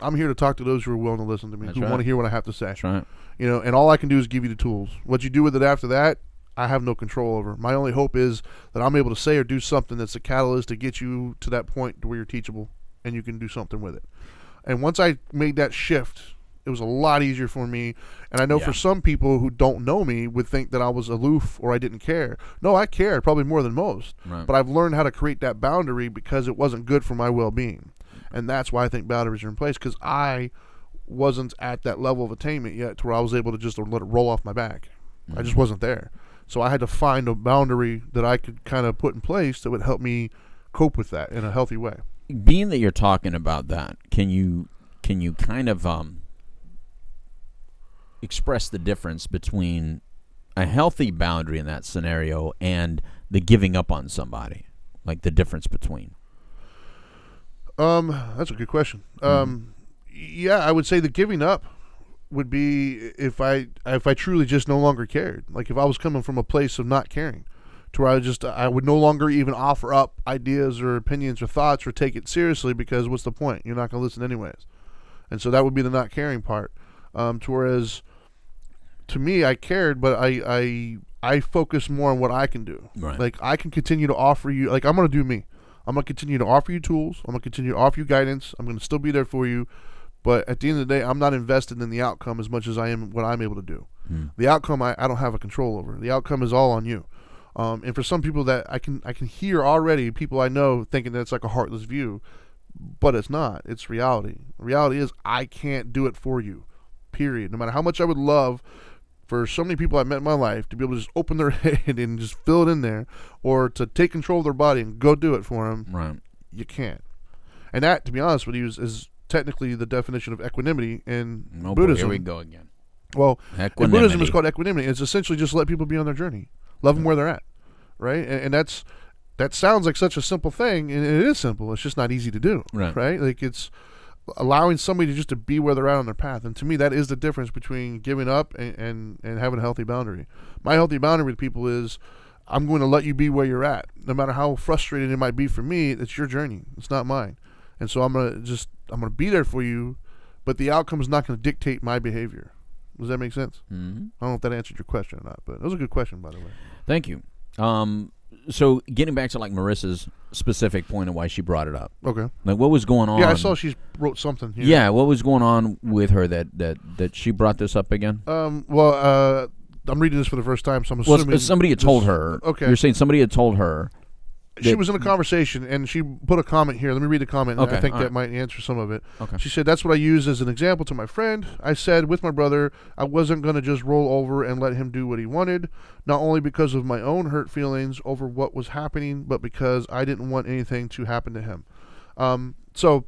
[SPEAKER 1] I'm here to talk to those who are willing to listen to me, who want to hear what I have to say.
[SPEAKER 2] That's right.
[SPEAKER 1] And all I can do is give you the tools. What you do with it after that, I have no control over. My only hope is that I'm able to say or do something that's a catalyst to get you to that point to where you're teachable and you can do something with it. And once I made that shift, it was a lot easier for me. And I know for some people who don't know me would think that I was aloof or I didn't care. No, I cared, probably more than most. Right. But I've learned how to create that boundary because it wasn't good for my well-being. And that's why I think boundaries are in place, because I wasn't at that level of attainment yet to where I was able to just let it roll off my back. I just wasn't there. So I had to find a boundary that I could kind of put in place that would help me cope with that in a healthy way.
[SPEAKER 2] Being that you're talking about that, can you kind of express the difference between a healthy boundary in that scenario and the giving up on somebody? Like the difference between?
[SPEAKER 1] That's a good question. Yeah, I would say the giving up would be if I truly just no longer cared. Like if I was coming from a place of not caring, to where I would no longer even offer up ideas or opinions or thoughts or take it seriously, because what's the point? You're not going to listen anyways. And so that would be the not caring part. Whereas to me, I cared, but I focus more on what I can do.
[SPEAKER 2] Right.
[SPEAKER 1] Like I can continue to offer you, like I'm going to do me. I'm going to continue to offer you tools. I'm going to continue to offer you guidance. I'm going to still be there for you. But at the end of the day, I'm not invested in the outcome as much as I am what I'm able to do. The outcome I don't have a control over. The outcome is all on you. And for some people that I can hear already, people I know thinking that it's like a heartless view, but it's not. It's reality. The reality is I can't do it for you, period. No matter how much I would love for so many people I've met in my life to be able to just open their head and just fill it in there, or to take control of their body and go do it for them,
[SPEAKER 2] right? You
[SPEAKER 1] can't. And that, to be honest with you, is technically the definition of equanimity in Buddhism.
[SPEAKER 2] Boy, here we go again.
[SPEAKER 1] Well, in Buddhism, it's called equanimity. It's essentially just let people be on their journey. Love them where they're at, right? And that sounds like such a simple thing, and it is simple. It's just not easy to do, right? Like it's allowing somebody just to be where they're at on their path. And to me, that is the difference between giving up and having a healthy boundary. My healthy boundary with people is I'm going to let you be where you're at. No matter how frustrating it might be for me, it's your journey. It's not mine. And so I'm going to be there for you, but the outcome is not going to dictate my behavior. Does that make sense?
[SPEAKER 2] Mm-hmm.
[SPEAKER 1] I don't know if that answered your question or not, but it was a good question, by the way.
[SPEAKER 2] Thank you. So getting back to like Marissa's specific point of why she brought it up.
[SPEAKER 1] Okay.
[SPEAKER 2] Like what was going on?
[SPEAKER 1] Yeah, I saw she wrote something here.
[SPEAKER 2] Yeah, what was going on with her that she brought this up again?
[SPEAKER 1] Well, I'm reading this for the first time, so I'm assuming
[SPEAKER 2] somebody had told her.
[SPEAKER 1] Okay.
[SPEAKER 2] You're saying somebody had told her.
[SPEAKER 1] She was in a conversation, and she put a comment here. Let me read the comment, and
[SPEAKER 2] Okay,
[SPEAKER 1] I think that
[SPEAKER 2] right.
[SPEAKER 1] might answer some of it.
[SPEAKER 2] Okay.
[SPEAKER 1] She said, that's what I used as an example to my friend. I said, with my brother, I wasn't going to just roll over and let him do what he wanted, not only because of my own hurt feelings over what was happening, but because I didn't want anything to happen to him. So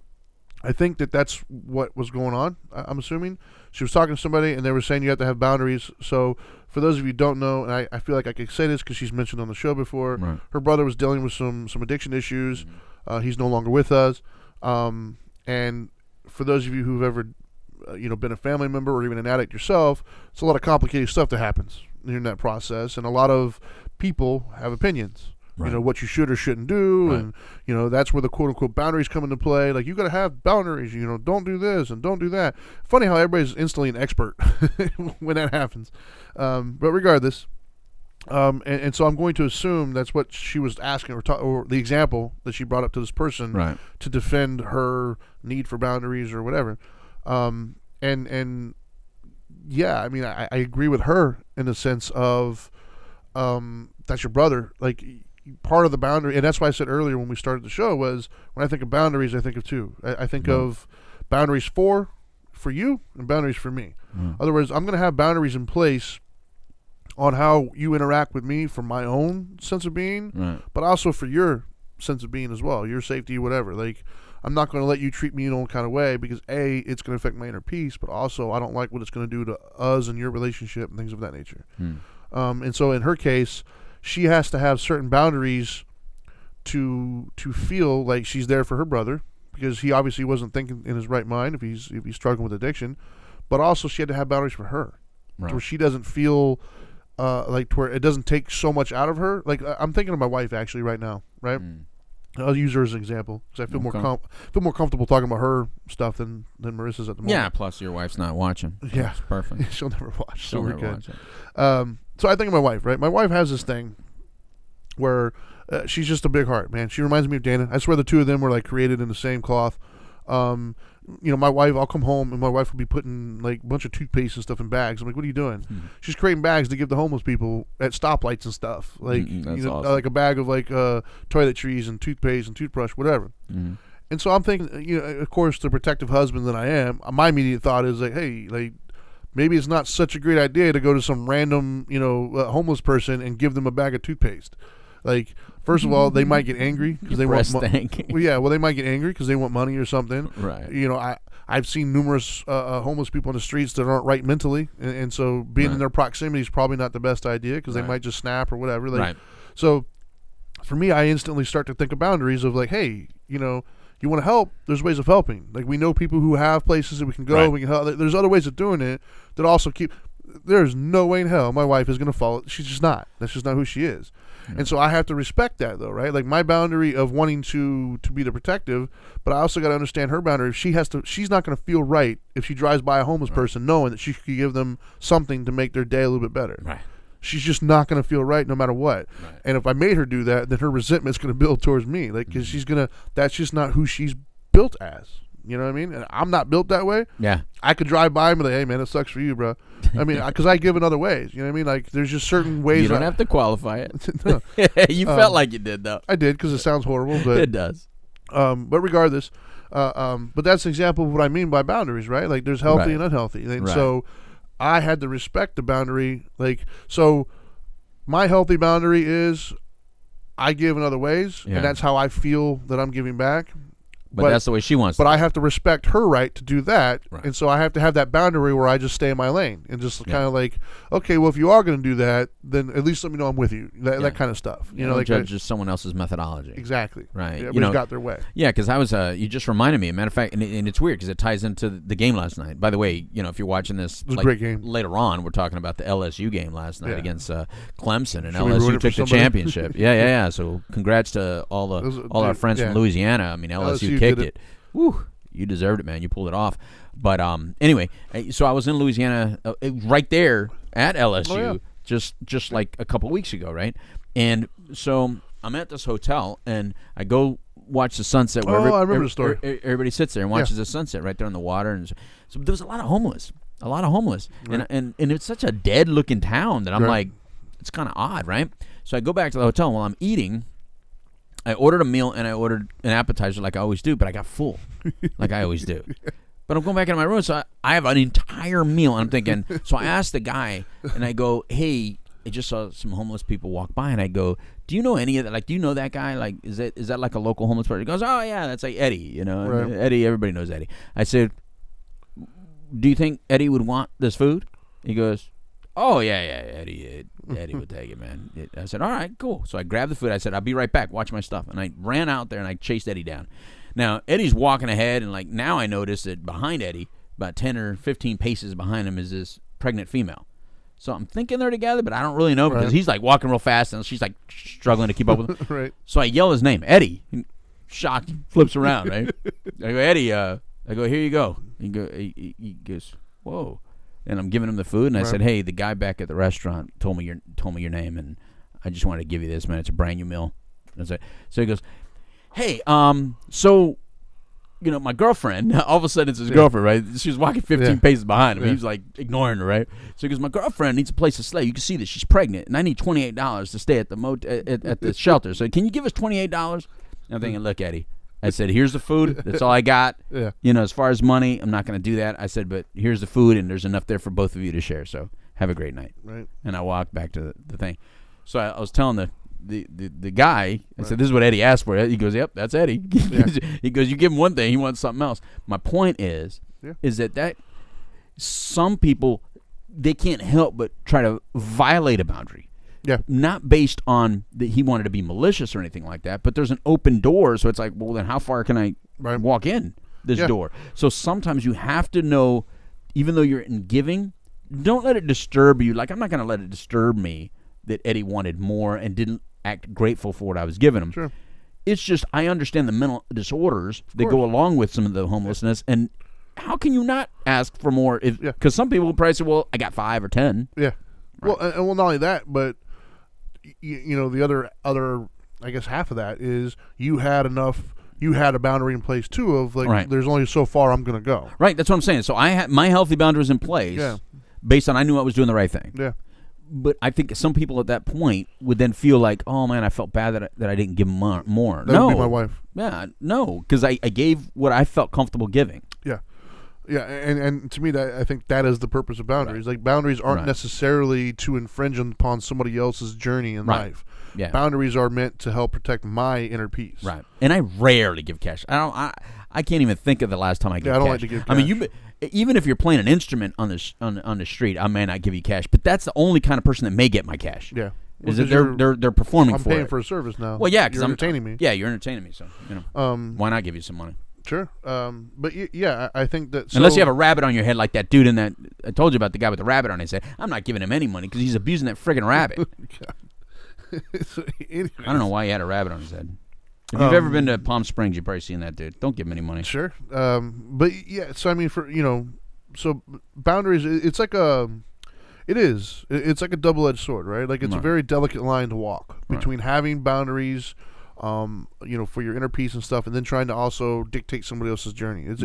[SPEAKER 1] I think that's what was going on, I'm assuming. She was talking to somebody, and they were saying you have to have boundaries. So for those of you who don't know, and I feel like I could say this because she's mentioned on the show before,
[SPEAKER 2] Right.
[SPEAKER 1] her brother was dealing with some addiction issues. He's no longer with us. And for those of you who've ever been a family member or even an addict yourself, it's a lot of complicated stuff that happens in that process. And a lot of people have opinions.
[SPEAKER 2] Right.
[SPEAKER 1] What you should or shouldn't do,
[SPEAKER 2] Right.
[SPEAKER 1] and that's where the quote-unquote boundaries come into play. Like, you got to have boundaries, don't do this and don't do that. Funny how everybody's instantly an expert when that happens. But regardless, and so I'm going to assume that's what she was asking, or the example that she brought up to this person,
[SPEAKER 2] Right.
[SPEAKER 1] to defend her need for boundaries or whatever. And yeah, I mean, I agree with her in the sense of that's your brother. Like, part of the boundary, and that's why I said earlier when we started the show, was when I think of boundaries, I think of two. I think of boundaries for you and boundaries for me. In other words, I'm going to have boundaries in place on how you interact with me for my own sense of being,
[SPEAKER 2] Right.
[SPEAKER 1] but also for your sense of being as well, your safety, whatever. Like, I'm not going to let you treat me in any kind of way because A, it's going to affect my inner peace, but also I don't like what it's going to do to us and your relationship and things of that nature. And so in her case, she has to have certain boundaries to feel like she's there for her brother, because he obviously wasn't thinking in his right mind if he's struggling with addiction. But also she had to have boundaries for her,
[SPEAKER 2] Right.
[SPEAKER 1] to where she doesn't feel like, to where it doesn't take so much out of her. Like, I'm thinking of my wife actually right now, right? I'll use her as an example because I feel more comfortable talking about her stuff than Marissa's at the moment.
[SPEAKER 2] Yeah. Plus, your wife's not watching.
[SPEAKER 1] Yeah.
[SPEAKER 2] That's perfect.
[SPEAKER 1] She'll never watch.
[SPEAKER 2] She'll
[SPEAKER 1] so we're
[SPEAKER 2] never
[SPEAKER 1] good.
[SPEAKER 2] watch it.
[SPEAKER 1] So I think of my wife, right? My wife has this thing where she's just a big heart, man. She reminds me of Dana. I swear the two of them were like created in the same cloth. My wife, I'll come home and my wife will be putting like a bunch of toothpaste and stuff in bags. I'm like, what are you doing? She's creating bags to give the homeless people at stoplights and stuff. Like,
[SPEAKER 2] That's awesome.
[SPEAKER 1] like a bag of like toiletries and toothpaste and toothbrush, whatever. And so I'm thinking, of course, the protective husband that I am, my immediate thought is like, hey, like, maybe it's not such a great idea to go to some random, homeless person and give them a bag of toothpaste. Like, first of all, they might get angry because they want money. Well, they might get angry because they want money or something.
[SPEAKER 2] Right.
[SPEAKER 1] I've seen numerous homeless people on the streets that aren't right mentally, and so being in their proximity is probably not the best idea because they might just snap or whatever. Like,
[SPEAKER 2] Right.
[SPEAKER 1] So, for me, I instantly start to think of boundaries of like, hey, you want to help, there's ways of helping. Like, we know people who have places that we can go,
[SPEAKER 2] Right.
[SPEAKER 1] we can help. There's other ways of doing it that also there's no way in hell my wife is going to follow. She's just not. That's just not who she is. And so I have to respect that, though, right? Like, my boundary of wanting to be the protective, but I also got to understand her boundary. She's not going to feel right if she drives by a homeless person knowing that she could give them something to make their day a little bit better.
[SPEAKER 2] Right.
[SPEAKER 1] She's just not going to feel right no matter what.
[SPEAKER 2] Right.
[SPEAKER 1] And if I made her do that, then her resentment's going to build towards me. Like, because that's just not who she's built as. You know what I mean? And I'm not built that way.
[SPEAKER 2] Yeah.
[SPEAKER 1] I could drive by and be like, hey, man, it sucks for you, bro. I mean, because I give in other ways. You know what I mean? Like, there's just certain ways.
[SPEAKER 2] You don't have to qualify it.
[SPEAKER 1] No.
[SPEAKER 2] You felt like you did, though.
[SPEAKER 1] I did, because it sounds horrible. But
[SPEAKER 2] It does.
[SPEAKER 1] but regardless, but that's an example of what I mean by boundaries, right? Like, there's healthy
[SPEAKER 2] Right.
[SPEAKER 1] and unhealthy. And
[SPEAKER 2] Right.
[SPEAKER 1] so I had to respect the boundary. Like, so my healthy boundary is I give in other ways,
[SPEAKER 2] Yeah.
[SPEAKER 1] and that's how I feel that I'm giving back.
[SPEAKER 2] But that's the way she wants
[SPEAKER 1] But
[SPEAKER 2] to.
[SPEAKER 1] I have to respect her right to do that,
[SPEAKER 2] Right.
[SPEAKER 1] and so I have to have that boundary where I just stay in my lane and just kind of like, okay, well, if you are going to do that, then at least let me know I'm with you. That kind of stuff.
[SPEAKER 2] You know,
[SPEAKER 1] like
[SPEAKER 2] judge just someone else's methodology.
[SPEAKER 1] exactly.
[SPEAKER 2] Right.
[SPEAKER 1] Yeah,
[SPEAKER 2] You
[SPEAKER 1] everybody's
[SPEAKER 2] know,
[SPEAKER 1] got their way.
[SPEAKER 2] Yeah, because I was. You just reminded me. As a matter of fact, and it's weird because it ties into the game last night. By the way, if you're watching this,
[SPEAKER 1] was a great game.
[SPEAKER 2] Later on, we're talking about the LSU game last night
[SPEAKER 1] Yeah.
[SPEAKER 2] against Clemson, and
[SPEAKER 1] Should we ruin
[SPEAKER 2] LSU
[SPEAKER 1] it for
[SPEAKER 2] took the
[SPEAKER 1] somebody?
[SPEAKER 2] championship. Yeah. So congrats to all our friends from Louisiana. I mean, LSU kicked it. Woo! You deserved it, man. You pulled it off. But anyway, so I was in Louisiana, right there at LSU.
[SPEAKER 1] Oh, yeah.
[SPEAKER 2] just like a couple weeks ago, right? And so I'm at this hotel, and I go watch the sunset. Where
[SPEAKER 1] I remember the story.
[SPEAKER 2] Everybody sits there and watches the sunset right there on the water, and so there was a lot of homeless, right. and it's such a dead-looking town that I'm like, it's kind of odd, right? So I go back to the hotel while I'm eating. I ordered a meal and I ordered an appetizer like I always do, but I got full, like I always do. But I'm going back into my room, so I have an entire meal, and I'm thinking. So I asked the guy, and I go, "Hey, I just saw some homeless people walk by," and I go, "Do you know any of that? Like, do you know that guy? Like, is that like a local homeless person?" He goes, "Oh yeah, that's like Eddie. You know,
[SPEAKER 1] right.
[SPEAKER 2] Eddie. Everybody knows Eddie." I said, "Do you think Eddie would want this food?" He goes, "Oh yeah, Eddie would take it, man." I said, "All right, cool." So I grabbed the food. I said, "I'll be right back. Watch my stuff." And I ran out there and I chased Eddie down. Now Eddie's walking ahead, and like now I notice that behind Eddie, about 10 or 15 paces behind him, is this pregnant female. So I'm thinking they're together, but I don't really know because he's like walking real fast and she's like struggling to keep up with him.
[SPEAKER 1] Right.
[SPEAKER 2] So I yell his name, Eddie. Shocked, flips around. Right. I go, "Eddie." I go, "Here you go." He goes, "Whoa." And I'm giving him the food, and I said, "Hey, the guy back at the restaurant told me your name, and I just wanted to give you this, man. It's a brand new meal." So he goes, "Hey, so, you know, my girlfriend," all of a sudden it's his girlfriend, right? She was walking 15 paces behind him. He was like ignoring her, right? So he goes, "My girlfriend needs a place to stay. You can see that she's pregnant, and I need $28 to stay at the at the shelter. So can you give us $28? I'm thinking, "Look, Eddie," I said, "here's the food. That's all I got.
[SPEAKER 1] Yeah.
[SPEAKER 2] You know, as far as money, I'm not going to do that." I said, "But here's the food, and there's enough there for both of you to share. So have a great night."
[SPEAKER 1] Right.
[SPEAKER 2] And I walked back to the thing. So I was telling the guy, I said, "This is what Eddie asked for." He goes, "Yep, that's Eddie." He goes, "You give him one thing, he wants something else." My point is that some people, they can't help but try to violate a boundary.
[SPEAKER 1] Yeah.
[SPEAKER 2] Not based on that he wanted to be malicious or anything like that, but there's an open door, so it's like, well, then how far can I walk in this door? So sometimes you have to know, even though you're in giving, don't let it disturb you. Like, I'm not going to let it disturb me that Eddie wanted more and didn't act grateful for what I was giving him.
[SPEAKER 1] Sure.
[SPEAKER 2] It's just, I understand the mental disorders that go along with some of the homelessness, and how can you not ask for more? Because some people will probably say, "Well, I got 5 or 10.
[SPEAKER 1] Yeah. Right. Well, not only that, but you know, the other I guess half of that is you had a boundary in place too of like there's only so far I'm going to go.
[SPEAKER 2] Right, that's what I'm saying. So I had my healthy boundaries in place based on I knew I was doing the right thing.
[SPEAKER 1] Yeah.
[SPEAKER 2] But I think some people at that point would then feel like, "Oh man, I felt bad that I didn't give more."
[SPEAKER 1] That would be my wife.
[SPEAKER 2] Yeah, no, because I gave what I felt comfortable giving.
[SPEAKER 1] Yeah. Yeah, and to me, that I think that is the purpose of boundaries. Like, boundaries aren't necessarily to infringe upon somebody else's journey in life. Yeah. Boundaries are meant to help protect my inner peace.
[SPEAKER 2] Right. And I rarely give cash. I can't even think of the last time I gave cash.
[SPEAKER 1] I don't like to give cash.
[SPEAKER 2] I mean, even if you're playing an instrument on the street, I may not give you cash, but that's the only kind of person that may get my cash.
[SPEAKER 1] Yeah.
[SPEAKER 2] Is that they're performing for it.
[SPEAKER 1] I'm paying for a service now.
[SPEAKER 2] Well, yeah, because
[SPEAKER 1] you're entertaining me.
[SPEAKER 2] Yeah, you're entertaining me. So, you know, why not give you some money?
[SPEAKER 1] Sure. But yeah, I think that... So,
[SPEAKER 2] unless you have a rabbit on your head like that dude in that... I told you about the guy with the rabbit on his head. I'm not giving him any money because he's abusing that friggin' rabbit.
[SPEAKER 1] So, anyways.
[SPEAKER 2] I don't know why he had a rabbit on his head. If you've ever been to Palm Springs, you've probably seen that dude. Don't give him any money.
[SPEAKER 1] Sure. But yeah, so I mean, for, you know... So boundaries, it's like a... It's like a double-edged sword, right? Like, it's a very delicate line to walk between having boundaries... you know, for your inner peace and stuff, and then trying to also dictate somebody else's journey. It's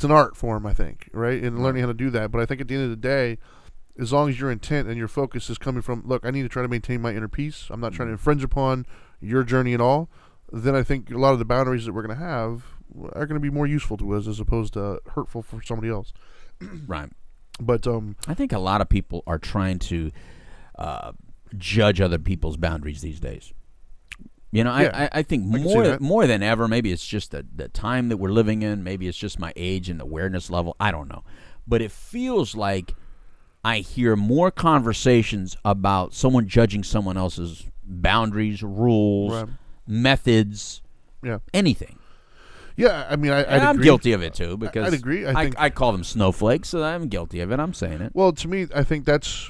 [SPEAKER 1] an art form, I think, right? And learning how to do that. But I think at the end of the day, as long as your intent and your focus is coming from, look, I need to try to maintain my inner peace. I'm not trying to infringe upon your journey at all. Then I think a lot of the boundaries that we're going to have are going to be more useful to us as opposed to hurtful for somebody else.
[SPEAKER 2] Right.
[SPEAKER 1] But
[SPEAKER 2] I think a lot of people are trying to judge other people's boundaries these days. You know, I think more than ever, maybe it's just the time that we're living in. Maybe it's just my age and awareness level. I don't know. But it feels like I hear more conversations about someone judging someone else's boundaries, rules, methods, anything.
[SPEAKER 1] Yeah, I mean,
[SPEAKER 2] I'm guilty of it, too, because
[SPEAKER 1] I'd agree.
[SPEAKER 2] I call them snowflakes, so I'm guilty of it. I'm saying it.
[SPEAKER 1] Well, to me, I think that's,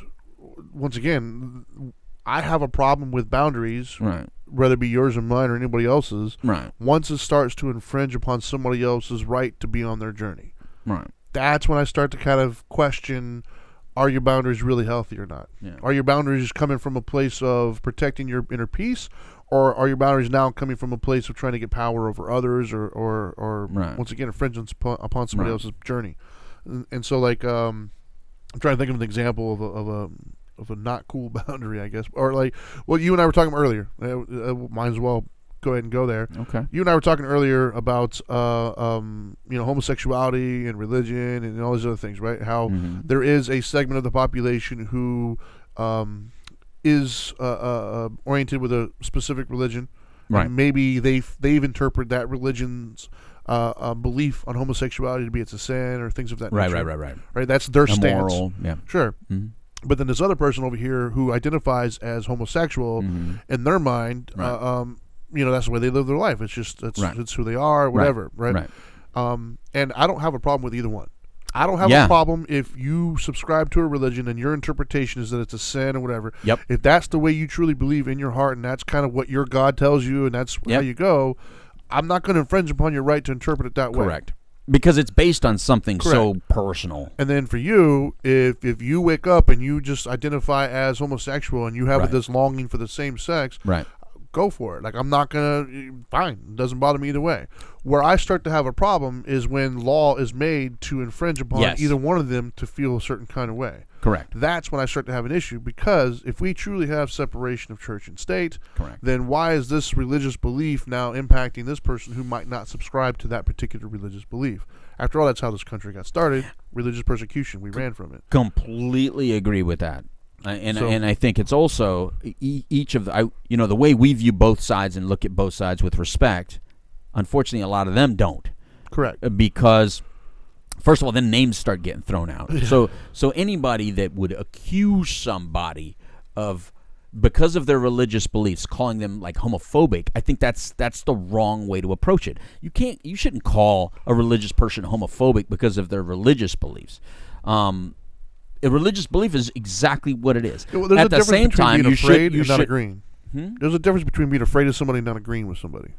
[SPEAKER 1] once again, I have a problem with boundaries.
[SPEAKER 2] Right.
[SPEAKER 1] Whether it be yours or mine or anybody else's,
[SPEAKER 2] right?
[SPEAKER 1] Once it starts to infringe upon somebody else's right to be on their journey,
[SPEAKER 2] right?
[SPEAKER 1] That's when I start to kind of question are your boundaries really healthy or not?
[SPEAKER 2] Yeah.
[SPEAKER 1] Are your boundaries coming from a place of protecting your inner peace, or are your boundaries now coming from a place of trying to get power over others, or
[SPEAKER 2] Right.
[SPEAKER 1] once again, infringement upon somebody
[SPEAKER 2] Right.
[SPEAKER 1] else's journey? And so, like, I'm trying to think of an example of a not cool boundary, I guess, or like what you and I were talking about earlier. Might as well go ahead and go there.
[SPEAKER 2] Okay.
[SPEAKER 1] You and I were talking earlier about homosexuality and religion and all these other things, right? How there is a segment of the population who is oriented with a specific religion,
[SPEAKER 2] Right.
[SPEAKER 1] and maybe they've interpreted that religion's belief on homosexuality to be it's a sin or things of that nature. Right. That's their stance.
[SPEAKER 2] Immoral. Yeah.
[SPEAKER 1] Sure.
[SPEAKER 2] Mm-hmm.
[SPEAKER 1] But then this other person over here who identifies as homosexual, in their mind, that's the way they live their life. It's just it's who they are, whatever, right? And I don't have a problem with either one. I don't have a problem if you subscribe to a religion and your interpretation is that it's a sin or whatever.
[SPEAKER 2] Yep.
[SPEAKER 1] If that's the way you truly believe in your heart and that's kind of what your God tells you and that's how you go, I'm not going to infringe upon your right to interpret it that way.
[SPEAKER 2] Correct. Because it's based on something so personal.
[SPEAKER 1] And then for you, if you wake up and you just identify as homosexual and you have this longing for the same sex, go for it. Like, I'm not going to, fine. It doesn't bother me either way. Where I start to have a problem is when law is made to infringe upon either one of them to feel a certain kind of way.
[SPEAKER 2] Correct.
[SPEAKER 1] That's when I start to have an issue, because if we truly have separation of church and state, then why is this religious belief now impacting this person who might not subscribe to that particular religious belief? After all, that's how this country got started, religious persecution. We ran from it.
[SPEAKER 2] Completely agree with that. And I think it's also each of the the way we view both sides and look at both sides with respect. Unfortunately, a lot of them don't.
[SPEAKER 1] Correct.
[SPEAKER 2] Because first of all, then names start getting thrown out. So anybody that would accuse somebody of, because of their religious beliefs, calling them like homophobic, I think that's the wrong way to approach it. You shouldn't call a religious person homophobic because of their religious beliefs. A religious belief is exactly what it is.
[SPEAKER 1] Well, at the same time, you should not agreeing.
[SPEAKER 2] Hmm?
[SPEAKER 1] There's a difference between being afraid of somebody and not agreeing with somebody.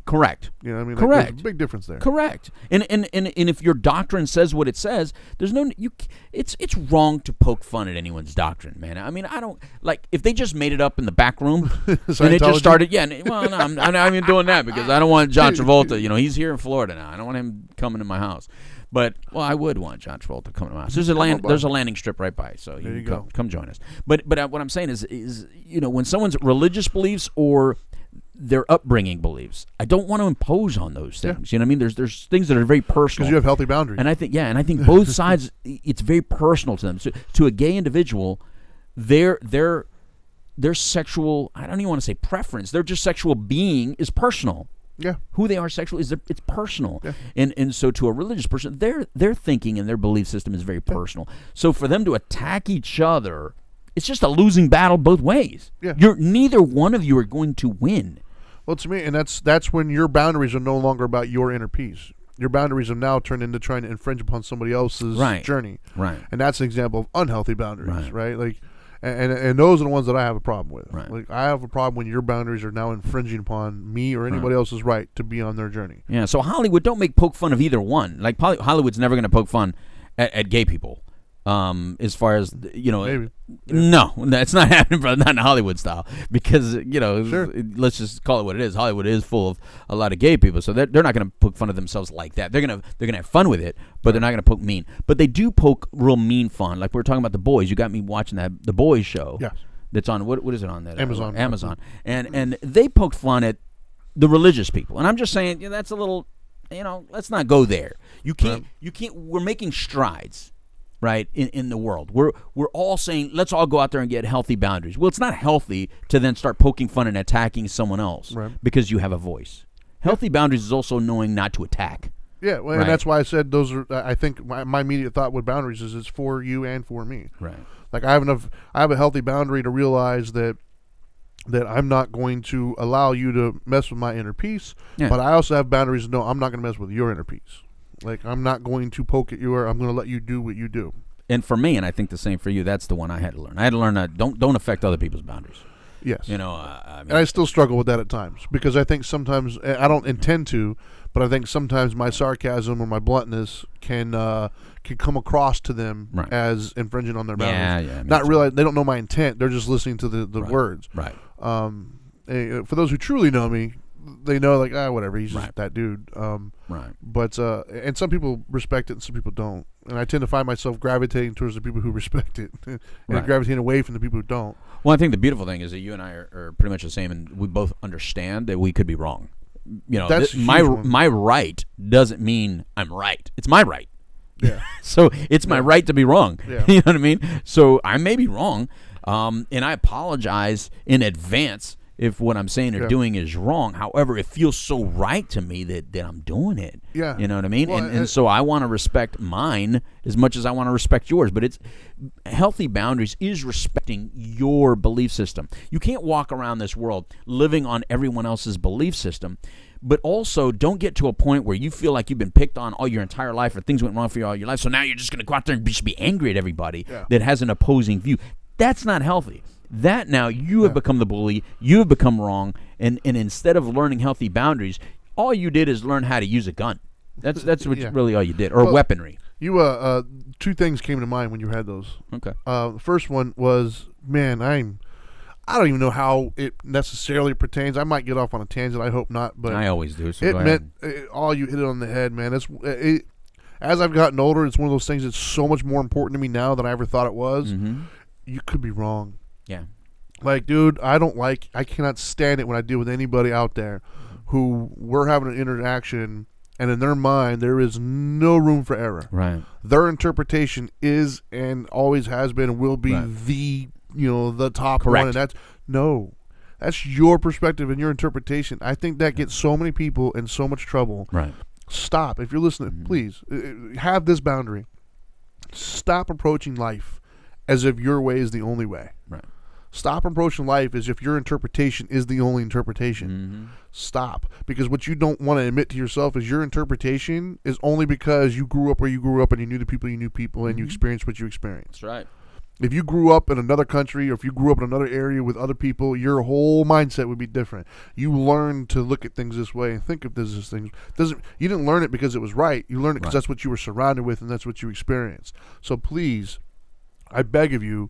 [SPEAKER 2] Correct.
[SPEAKER 1] You know what I mean?
[SPEAKER 2] Correct.
[SPEAKER 1] There's a big difference there.
[SPEAKER 2] Correct. And if your doctrine says what it says, there's no it's wrong to poke fun at anyone's doctrine, man. I mean, I don't like if they just made it up in the back room and it just started. Yeah. Well, no, I'm not even doing that because I don't want John Travolta. He's here in Florida now. I don't want him coming to my house. But I would want John Travolta coming to my house. There's a landing strip right by, so you can come join us. But what I'm saying is when someone's religious beliefs or their upbringing beliefs, I don't want to impose on those things. You know what I mean? There's things that are very personal.
[SPEAKER 1] Because you have healthy boundaries.
[SPEAKER 2] And I think both sides, it's very personal to them. So, to a gay individual, their sexual, I don't even want to say preference, their just sexual being is personal.
[SPEAKER 1] Yeah.
[SPEAKER 2] Who they are sexually it's personal.
[SPEAKER 1] Yeah.
[SPEAKER 2] And so to a religious person, their thinking and their belief system is very personal. So for them to attack each other, it's just a losing battle both ways.
[SPEAKER 1] Yeah.
[SPEAKER 2] Neither one of you are going to win.
[SPEAKER 1] Well, to me, and that's when your boundaries are no longer about your inner peace. Your boundaries have now turned into trying to infringe upon somebody else's journey.
[SPEAKER 2] Right.
[SPEAKER 1] And that's an example of unhealthy boundaries, right? Like, and those are the ones that I have a problem with.
[SPEAKER 2] Right.
[SPEAKER 1] Like, I have a problem when your boundaries are now infringing upon me or anybody else's right to be on their journey.
[SPEAKER 2] Yeah. So Hollywood, don't poke fun of either one. Like Hollywood's never going to poke fun at gay people. As far as
[SPEAKER 1] Maybe.
[SPEAKER 2] No, that's not happening, brother. Not in Hollywood style, because let's just call it what it is. Hollywood is full of a lot of gay people, so they're not going to poke fun of themselves like that. They're gonna have fun with it, but they're not going to poke mean. But they do poke real mean fun. Like we were talking about The Boys. You got me watching the Boys show.
[SPEAKER 1] Yes.
[SPEAKER 2] That's on what is it on that?
[SPEAKER 1] Amazon.
[SPEAKER 2] Amazon. And they poked fun at the religious people, and I'm just saying that's a little. Let's not go there. You can't. We're making strides. Right, in the world, we're all saying let's all go out there and get healthy boundaries. Well, it's not healthy to then start poking fun and attacking someone else because you have a voice. Healthy boundaries is also knowing not to attack.
[SPEAKER 1] Yeah, well, and that's why I said those are. I think my immediate thought with boundaries is it's for you and for me.
[SPEAKER 2] Right.
[SPEAKER 1] Like I have a healthy boundary to realize that I'm not going to allow you to mess with my inner peace. Yeah. But I also have boundaries to know I'm not going to mess with your inner peace. Like, I'm not going to poke at you, or I'm going to let you do what you do.
[SPEAKER 2] And for me, and I think the same for you, that's the one I had to learn. I had to learn that don't affect other people's boundaries.
[SPEAKER 1] Yes.
[SPEAKER 2] I mean,
[SPEAKER 1] and I still struggle with that at times, because I think sometimes, I don't intend to, but I think sometimes my sarcasm or my bluntness can come across to them as infringing on their boundaries. Not realize they don't know my intent. They're just listening to the words.
[SPEAKER 2] Right.
[SPEAKER 1] For those who truly know me, they know like whatever, he's just that dude. But and some people respect it and some people don't. And I tend to find myself gravitating towards the people who respect it and gravitating away from the people who don't.
[SPEAKER 2] Well, I think the beautiful thing is that you and I are pretty much the same, and we both understand that we could be wrong. You know,
[SPEAKER 1] that's
[SPEAKER 2] my right doesn't mean I'm right. It's my right.
[SPEAKER 1] Yeah.
[SPEAKER 2] So it's my right to be wrong.
[SPEAKER 1] Yeah.
[SPEAKER 2] You know what I mean? So I may be wrong, and I apologize in advance if what I'm saying or doing is wrong. However, it feels so right to me that I'm doing it.
[SPEAKER 1] Yeah.
[SPEAKER 2] You know what I mean?
[SPEAKER 1] Well,
[SPEAKER 2] and so I want to respect mine as much as I want to respect yours. But it's healthy boundaries is respecting your belief system. You can't walk around this world living on everyone else's belief system. But also, don't get to a point where you feel like you've been picked on all your entire life or things went wrong for you all your life. So now you're just going to go out there and just be angry at everybody that has an opposing view. That's not healthy. That now you have become the bully, you have become wrong, and instead of learning healthy boundaries, all you did is learn how to use a gun. That's what really all you did, or weaponry.
[SPEAKER 1] You two things came to mind when you had those.
[SPEAKER 2] Okay.
[SPEAKER 1] The first one was, man, I don't even know how it necessarily pertains. I might get off on a tangent. I hope not, but
[SPEAKER 2] I always do. So
[SPEAKER 1] it meant you hit it on the head, man. As I've gotten older, it's one of those things that's so much more important to me now than I ever thought it was.
[SPEAKER 2] Mm-hmm.
[SPEAKER 1] You could be wrong.
[SPEAKER 2] Yeah.
[SPEAKER 1] Like, dude, I cannot stand it when I deal with anybody out there who we're having an interaction and in their mind there is no room for error.
[SPEAKER 2] Right.
[SPEAKER 1] Their interpretation is and always has been and will be the top one. And that's your perspective and your interpretation. I think that gets so many people in so much trouble.
[SPEAKER 2] Right.
[SPEAKER 1] Stop. If you're listening, please have this boundary. Stop approaching life as if your way is the only way.
[SPEAKER 2] Right.
[SPEAKER 1] Stop approaching life as if your interpretation is the only interpretation.
[SPEAKER 2] Mm-hmm.
[SPEAKER 1] Stop. Because what you don't want to admit to yourself is your interpretation is only because you grew up where you grew up and you knew the people you knew and you experienced what you experienced.
[SPEAKER 2] That's right.
[SPEAKER 1] If you grew up in another country or if you grew up in another area with other people, your whole mindset would be different. You learned to look at things this way and think of this as things. You didn't learn it because it was right. You learned it because that's what you were surrounded with and that's what you experienced. So please, I beg of you,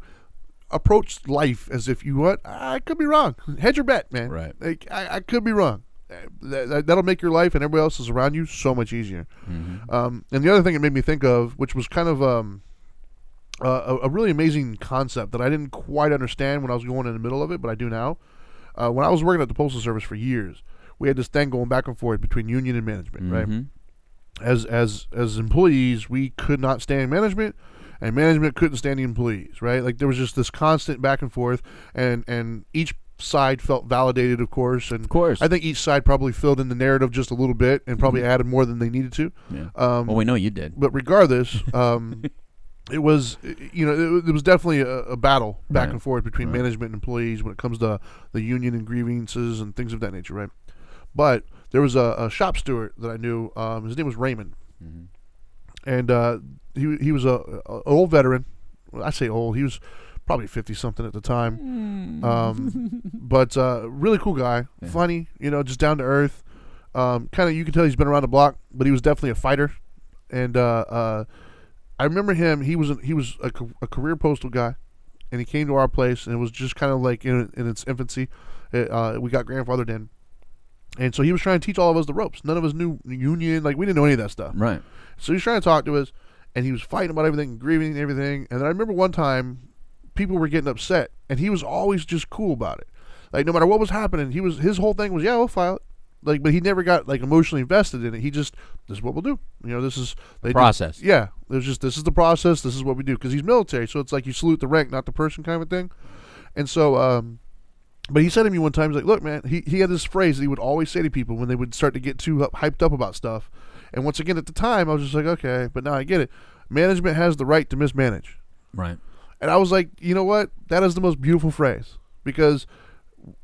[SPEAKER 1] approach life as if I could be wrong. Hedge your bet, man.
[SPEAKER 2] Right.
[SPEAKER 1] Like, I could be wrong. That'll make your life and everybody else is around you so much easier.
[SPEAKER 2] Mm-hmm.
[SPEAKER 1] And the other thing it made me think of, which was kind of a really amazing concept that I didn't quite understand when I was going in the middle of it, but I do now. When I was working at the Postal Service for years, we had this thing going back and forth between union and management, right? As employees, we could not stand management, and management couldn't stand the employees, right? Like there was just this constant back and forth, and each side felt validated, of course. And I think each side probably filled in the narrative just a little bit and probably added more than they needed to.
[SPEAKER 2] Yeah. Well, we know you did.
[SPEAKER 1] But regardless, it was, it was definitely a battle back and forth between management and employees when it comes to the union and grievances and things of that nature, right? But there was a shop steward that I knew. His name was Raymond. Mm-hmm. And he was a old veteran. Well, I say old. He was probably 50-something at the time. But really cool guy. Yeah. Funny, just down to earth. Kind of, you can tell he's been around the block, but he was definitely a fighter. And I remember him. He was a career postal guy, and he came to our place, and it was just kind of like in its infancy. We got grandfathered in. And so he was trying to teach all of us the ropes. None of us knew union. Like, we didn't know any of that stuff.
[SPEAKER 2] Right.
[SPEAKER 1] So he was trying to talk to us, and he was fighting about everything and grieving and everything. And then I remember one time people were getting upset, and he was always just cool about it. Like, no matter what was happening, his whole thing was, yeah, we'll file it. Like, but he never got like emotionally invested in it. He just, this is what we'll do. This is the
[SPEAKER 2] process.
[SPEAKER 1] There's just, this is the process. This is what we do, because he's military, so it's like you salute the rank, not the person, kind of a thing. And so, but he said to me one time, he's like, look, man, he had this phrase that he would always say to people when they would start to get too hyped up about stuff. And once again, at the time, I was just like, okay, but now I get it. Management has the right to mismanage.
[SPEAKER 2] Right.
[SPEAKER 1] And I was like, you know what? That is the most beautiful phrase, because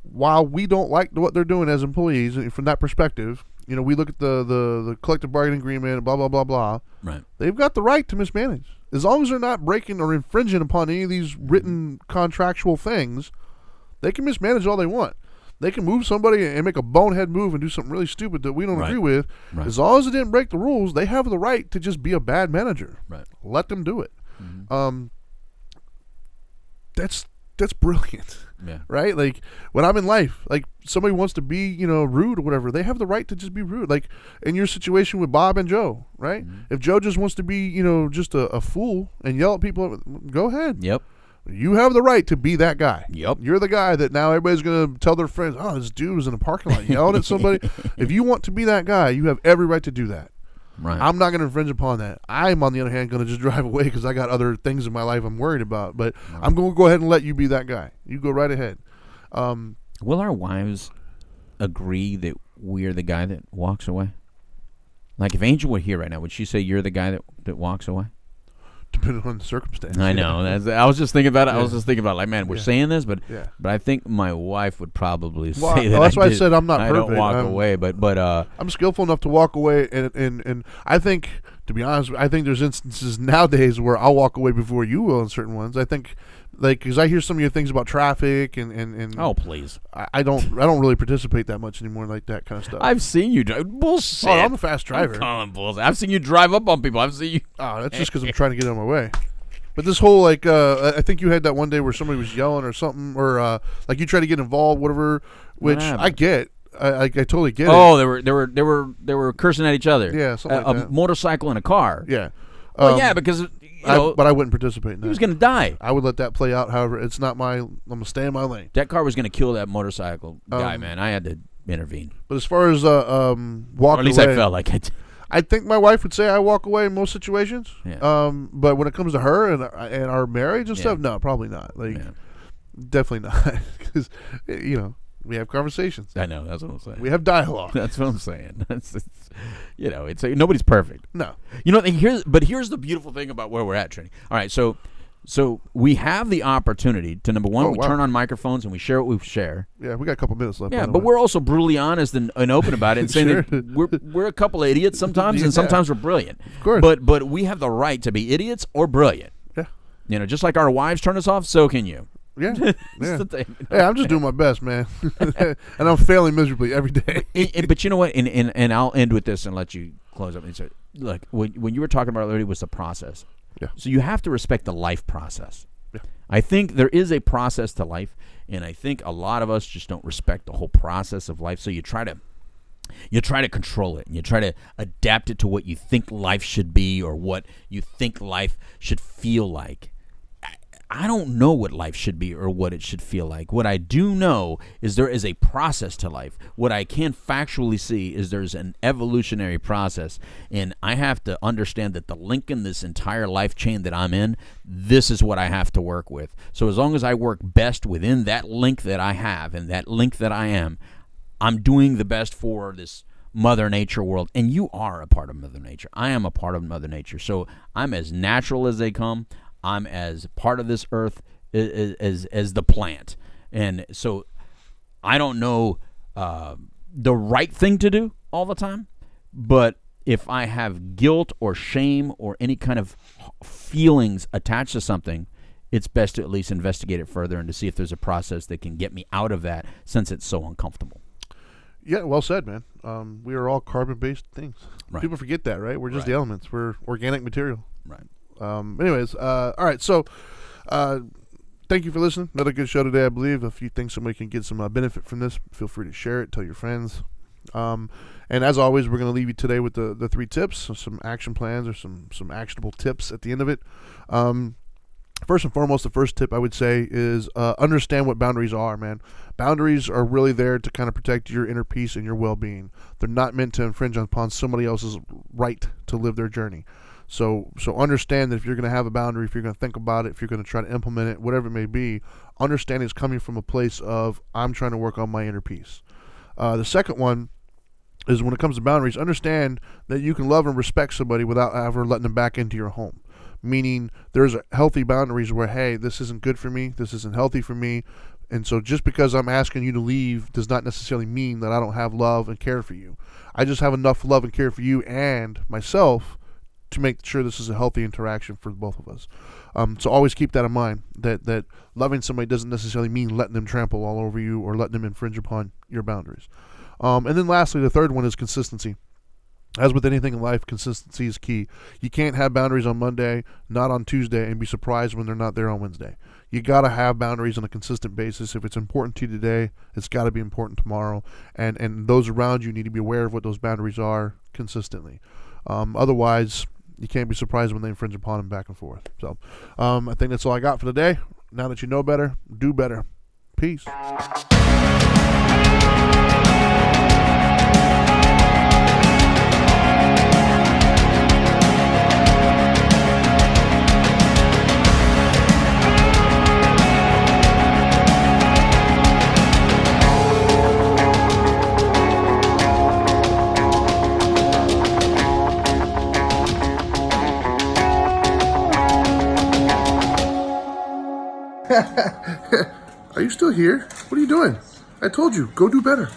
[SPEAKER 1] while we don't like what they're doing as employees, from that perspective, we look at the collective bargaining agreement, blah, blah, blah, blah.
[SPEAKER 2] Right.
[SPEAKER 1] They've got the right to mismanage. As long as they're not breaking or infringing upon any of these written contractual things, they can mismanage all they want. They can move somebody and make a bonehead move and do something really stupid that we don't agree with.
[SPEAKER 2] Right.
[SPEAKER 1] As long as it didn't break the rules, they have the right to just be a bad manager.
[SPEAKER 2] Right.
[SPEAKER 1] Let them do it. That's brilliant.
[SPEAKER 2] Yeah.
[SPEAKER 1] Right? Like, when I'm in life, like, somebody wants to be, rude or whatever, they have the right to just be rude. Like, in your situation with Bob and Joe, right? If Joe just wants to be, just a fool and yell at people, go ahead.
[SPEAKER 2] Yep.
[SPEAKER 1] You have the right to be that guy.
[SPEAKER 2] Yep.
[SPEAKER 1] You're the guy that now everybody's going to tell their friends, oh, this dude was in a parking lot yelling at somebody. If you want to be that guy, you have every right to do that.
[SPEAKER 2] Right.
[SPEAKER 1] I'm not going to infringe upon that. I'm, on the other hand, going to just drive away because I got other things in my life I'm worried about. But I'm going to go ahead and let you be that guy. You go right ahead.
[SPEAKER 2] Will our wives agree that we're the guy that walks away? Like, if Angel were here right now, would she say you're the guy that walks away?
[SPEAKER 1] Depending on the circumstance.
[SPEAKER 2] I know. I was just thinking about it. I was just thinking about, like, man, we're saying this, but I think my wife would probably say that.
[SPEAKER 1] That's why I said I'm not
[SPEAKER 2] I
[SPEAKER 1] perfect.
[SPEAKER 2] don't walk away, but
[SPEAKER 1] I'm skillful enough to walk away, and I think, to be honest, I think there's instances nowadays where I'll walk away before you will in certain ones. I think, like, because I hear some of your things about traffic and
[SPEAKER 2] oh, please,
[SPEAKER 1] I don't really participate that much anymore, like that kind of stuff.
[SPEAKER 2] I've seen you drive. Bullshit.
[SPEAKER 1] Oh, I'm a fast driver.
[SPEAKER 2] I'm calling bullshit. I've seen you drive up on people. I've seen you.
[SPEAKER 1] Oh, that's just because I'm trying to get out of my way. But this whole, like, I think you had that one day where somebody was yelling or something, or like you tried to get involved, whatever. Which I get. I totally get it.
[SPEAKER 2] Oh, they were cursing at each other.
[SPEAKER 1] Yeah, something like that.
[SPEAKER 2] A motorcycle and a car.
[SPEAKER 1] Yeah.
[SPEAKER 2] Well, yeah, because
[SPEAKER 1] but I wouldn't participate in that.
[SPEAKER 2] He was going to die.
[SPEAKER 1] I would let that play out. However, it's not my. I'm gonna stay in my lane.
[SPEAKER 2] That car was going to kill that motorcycle guy, man. I had to intervene.
[SPEAKER 1] But as far as walking away,
[SPEAKER 2] or at least I felt like it.
[SPEAKER 1] I think my wife would say I walk away in most situations.
[SPEAKER 2] Yeah.
[SPEAKER 1] But when it comes to her and our marriage and stuff, no, probably not. Like, definitely not, because we have conversations.
[SPEAKER 2] I know, that's what I'm saying.
[SPEAKER 1] We have dialogue.
[SPEAKER 2] That's what I'm saying. It's nobody's perfect.
[SPEAKER 1] No.
[SPEAKER 2] Here's the beautiful thing about where we're at, Trini. All right, so we have the opportunity to, number one, turn on microphones and we share what we share.
[SPEAKER 1] Yeah, we got a couple minutes left.
[SPEAKER 2] Yeah, but we're also brutally honest and open about it and saying that we're a couple of idiots sometimes and sometimes we're brilliant.
[SPEAKER 1] Of course.
[SPEAKER 2] But we have the right to be idiots or brilliant.
[SPEAKER 1] Yeah.
[SPEAKER 2] Just like our wives turn us off, so can you.
[SPEAKER 1] Yeah.
[SPEAKER 2] Yeah. The thing.
[SPEAKER 1] Hey, I'm just doing my best, man. And I'm failing miserably every day.
[SPEAKER 2] But you know what? And I'll end with this and let you close up. And say, look, when you were talking about earlier was the process.
[SPEAKER 1] Yeah.
[SPEAKER 2] So you have to respect the life process.
[SPEAKER 1] Yeah.
[SPEAKER 2] I think there is a process to life, and I think a lot of us just don't respect the whole process of life. So you try to control it, and you try to adapt it to what you think life should be or what you think life should feel like. I don't know what life should be or what it should feel like. What I do know is there is a process to life. What I can factually see is there's an evolutionary process, and I have to understand that the link in this entire life chain that I'm in, this is what I have to work with. So as long as I work best within that link that I have and that link that I am, I'm doing the best for this Mother Nature world. And you are a part of Mother Nature. I am a part of Mother Nature. So I'm as natural as they come. I'm as part of this earth as the plant. And so I don't know the right thing to do all the time, but if I have guilt or shame or any kind of feelings attached to something, it's best to at least investigate it further and to see if there's a process that can get me out of that since it's so uncomfortable.
[SPEAKER 1] Yeah, well said, man. We are all carbon-based things.
[SPEAKER 2] Right.
[SPEAKER 1] People forget that, right? We're just the elements. We're organic material.
[SPEAKER 2] Right.
[SPEAKER 1] Anyways, all right. So, thank you for listening. Another good show today, I believe. If you think somebody can get some benefit from this, feel free to share it. Tell your friends. And as always, we're going to leave you today with the 3 tips, some action plans or some actionable tips at the end of it. First and foremost, the first tip I would say is understand what boundaries are, man. Boundaries are really there to kind of protect your inner peace and your well-being. They're not meant to infringe upon somebody else's right to live their journey. So understand that if you're going to have a boundary, if you're going to think about it, if you're going to try to implement it, whatever it may be, understand it's coming from a place of, I'm trying to work on my inner peace. The second one is when it comes to boundaries, understand that you can love and respect somebody without ever letting them back into your home. Meaning there's healthy boundaries where, hey, this isn't good for me, this isn't healthy for me, and so just because I'm asking you to leave does not necessarily mean that I don't have love and care for you. I just have enough love and care for you and myself to make sure this is a healthy interaction for both of us. So always keep that in mind, that loving somebody doesn't necessarily mean letting them trample all over you or letting them infringe upon your boundaries. And then lastly, the third one is consistency. As with anything in life, consistency is key. You can't have boundaries on Monday, not on Tuesday, and be surprised when they're not there on Wednesday. You got to have boundaries on a consistent basis. If it's important to you today, it's got to be important tomorrow. And those around you need to be aware of what those boundaries are consistently. Otherwise, you can't be surprised when they infringe upon them back and forth. So I think that's all I got for today. Now that you know better, do better. Peace. Are you still here? What are you doing? I told you, go do better.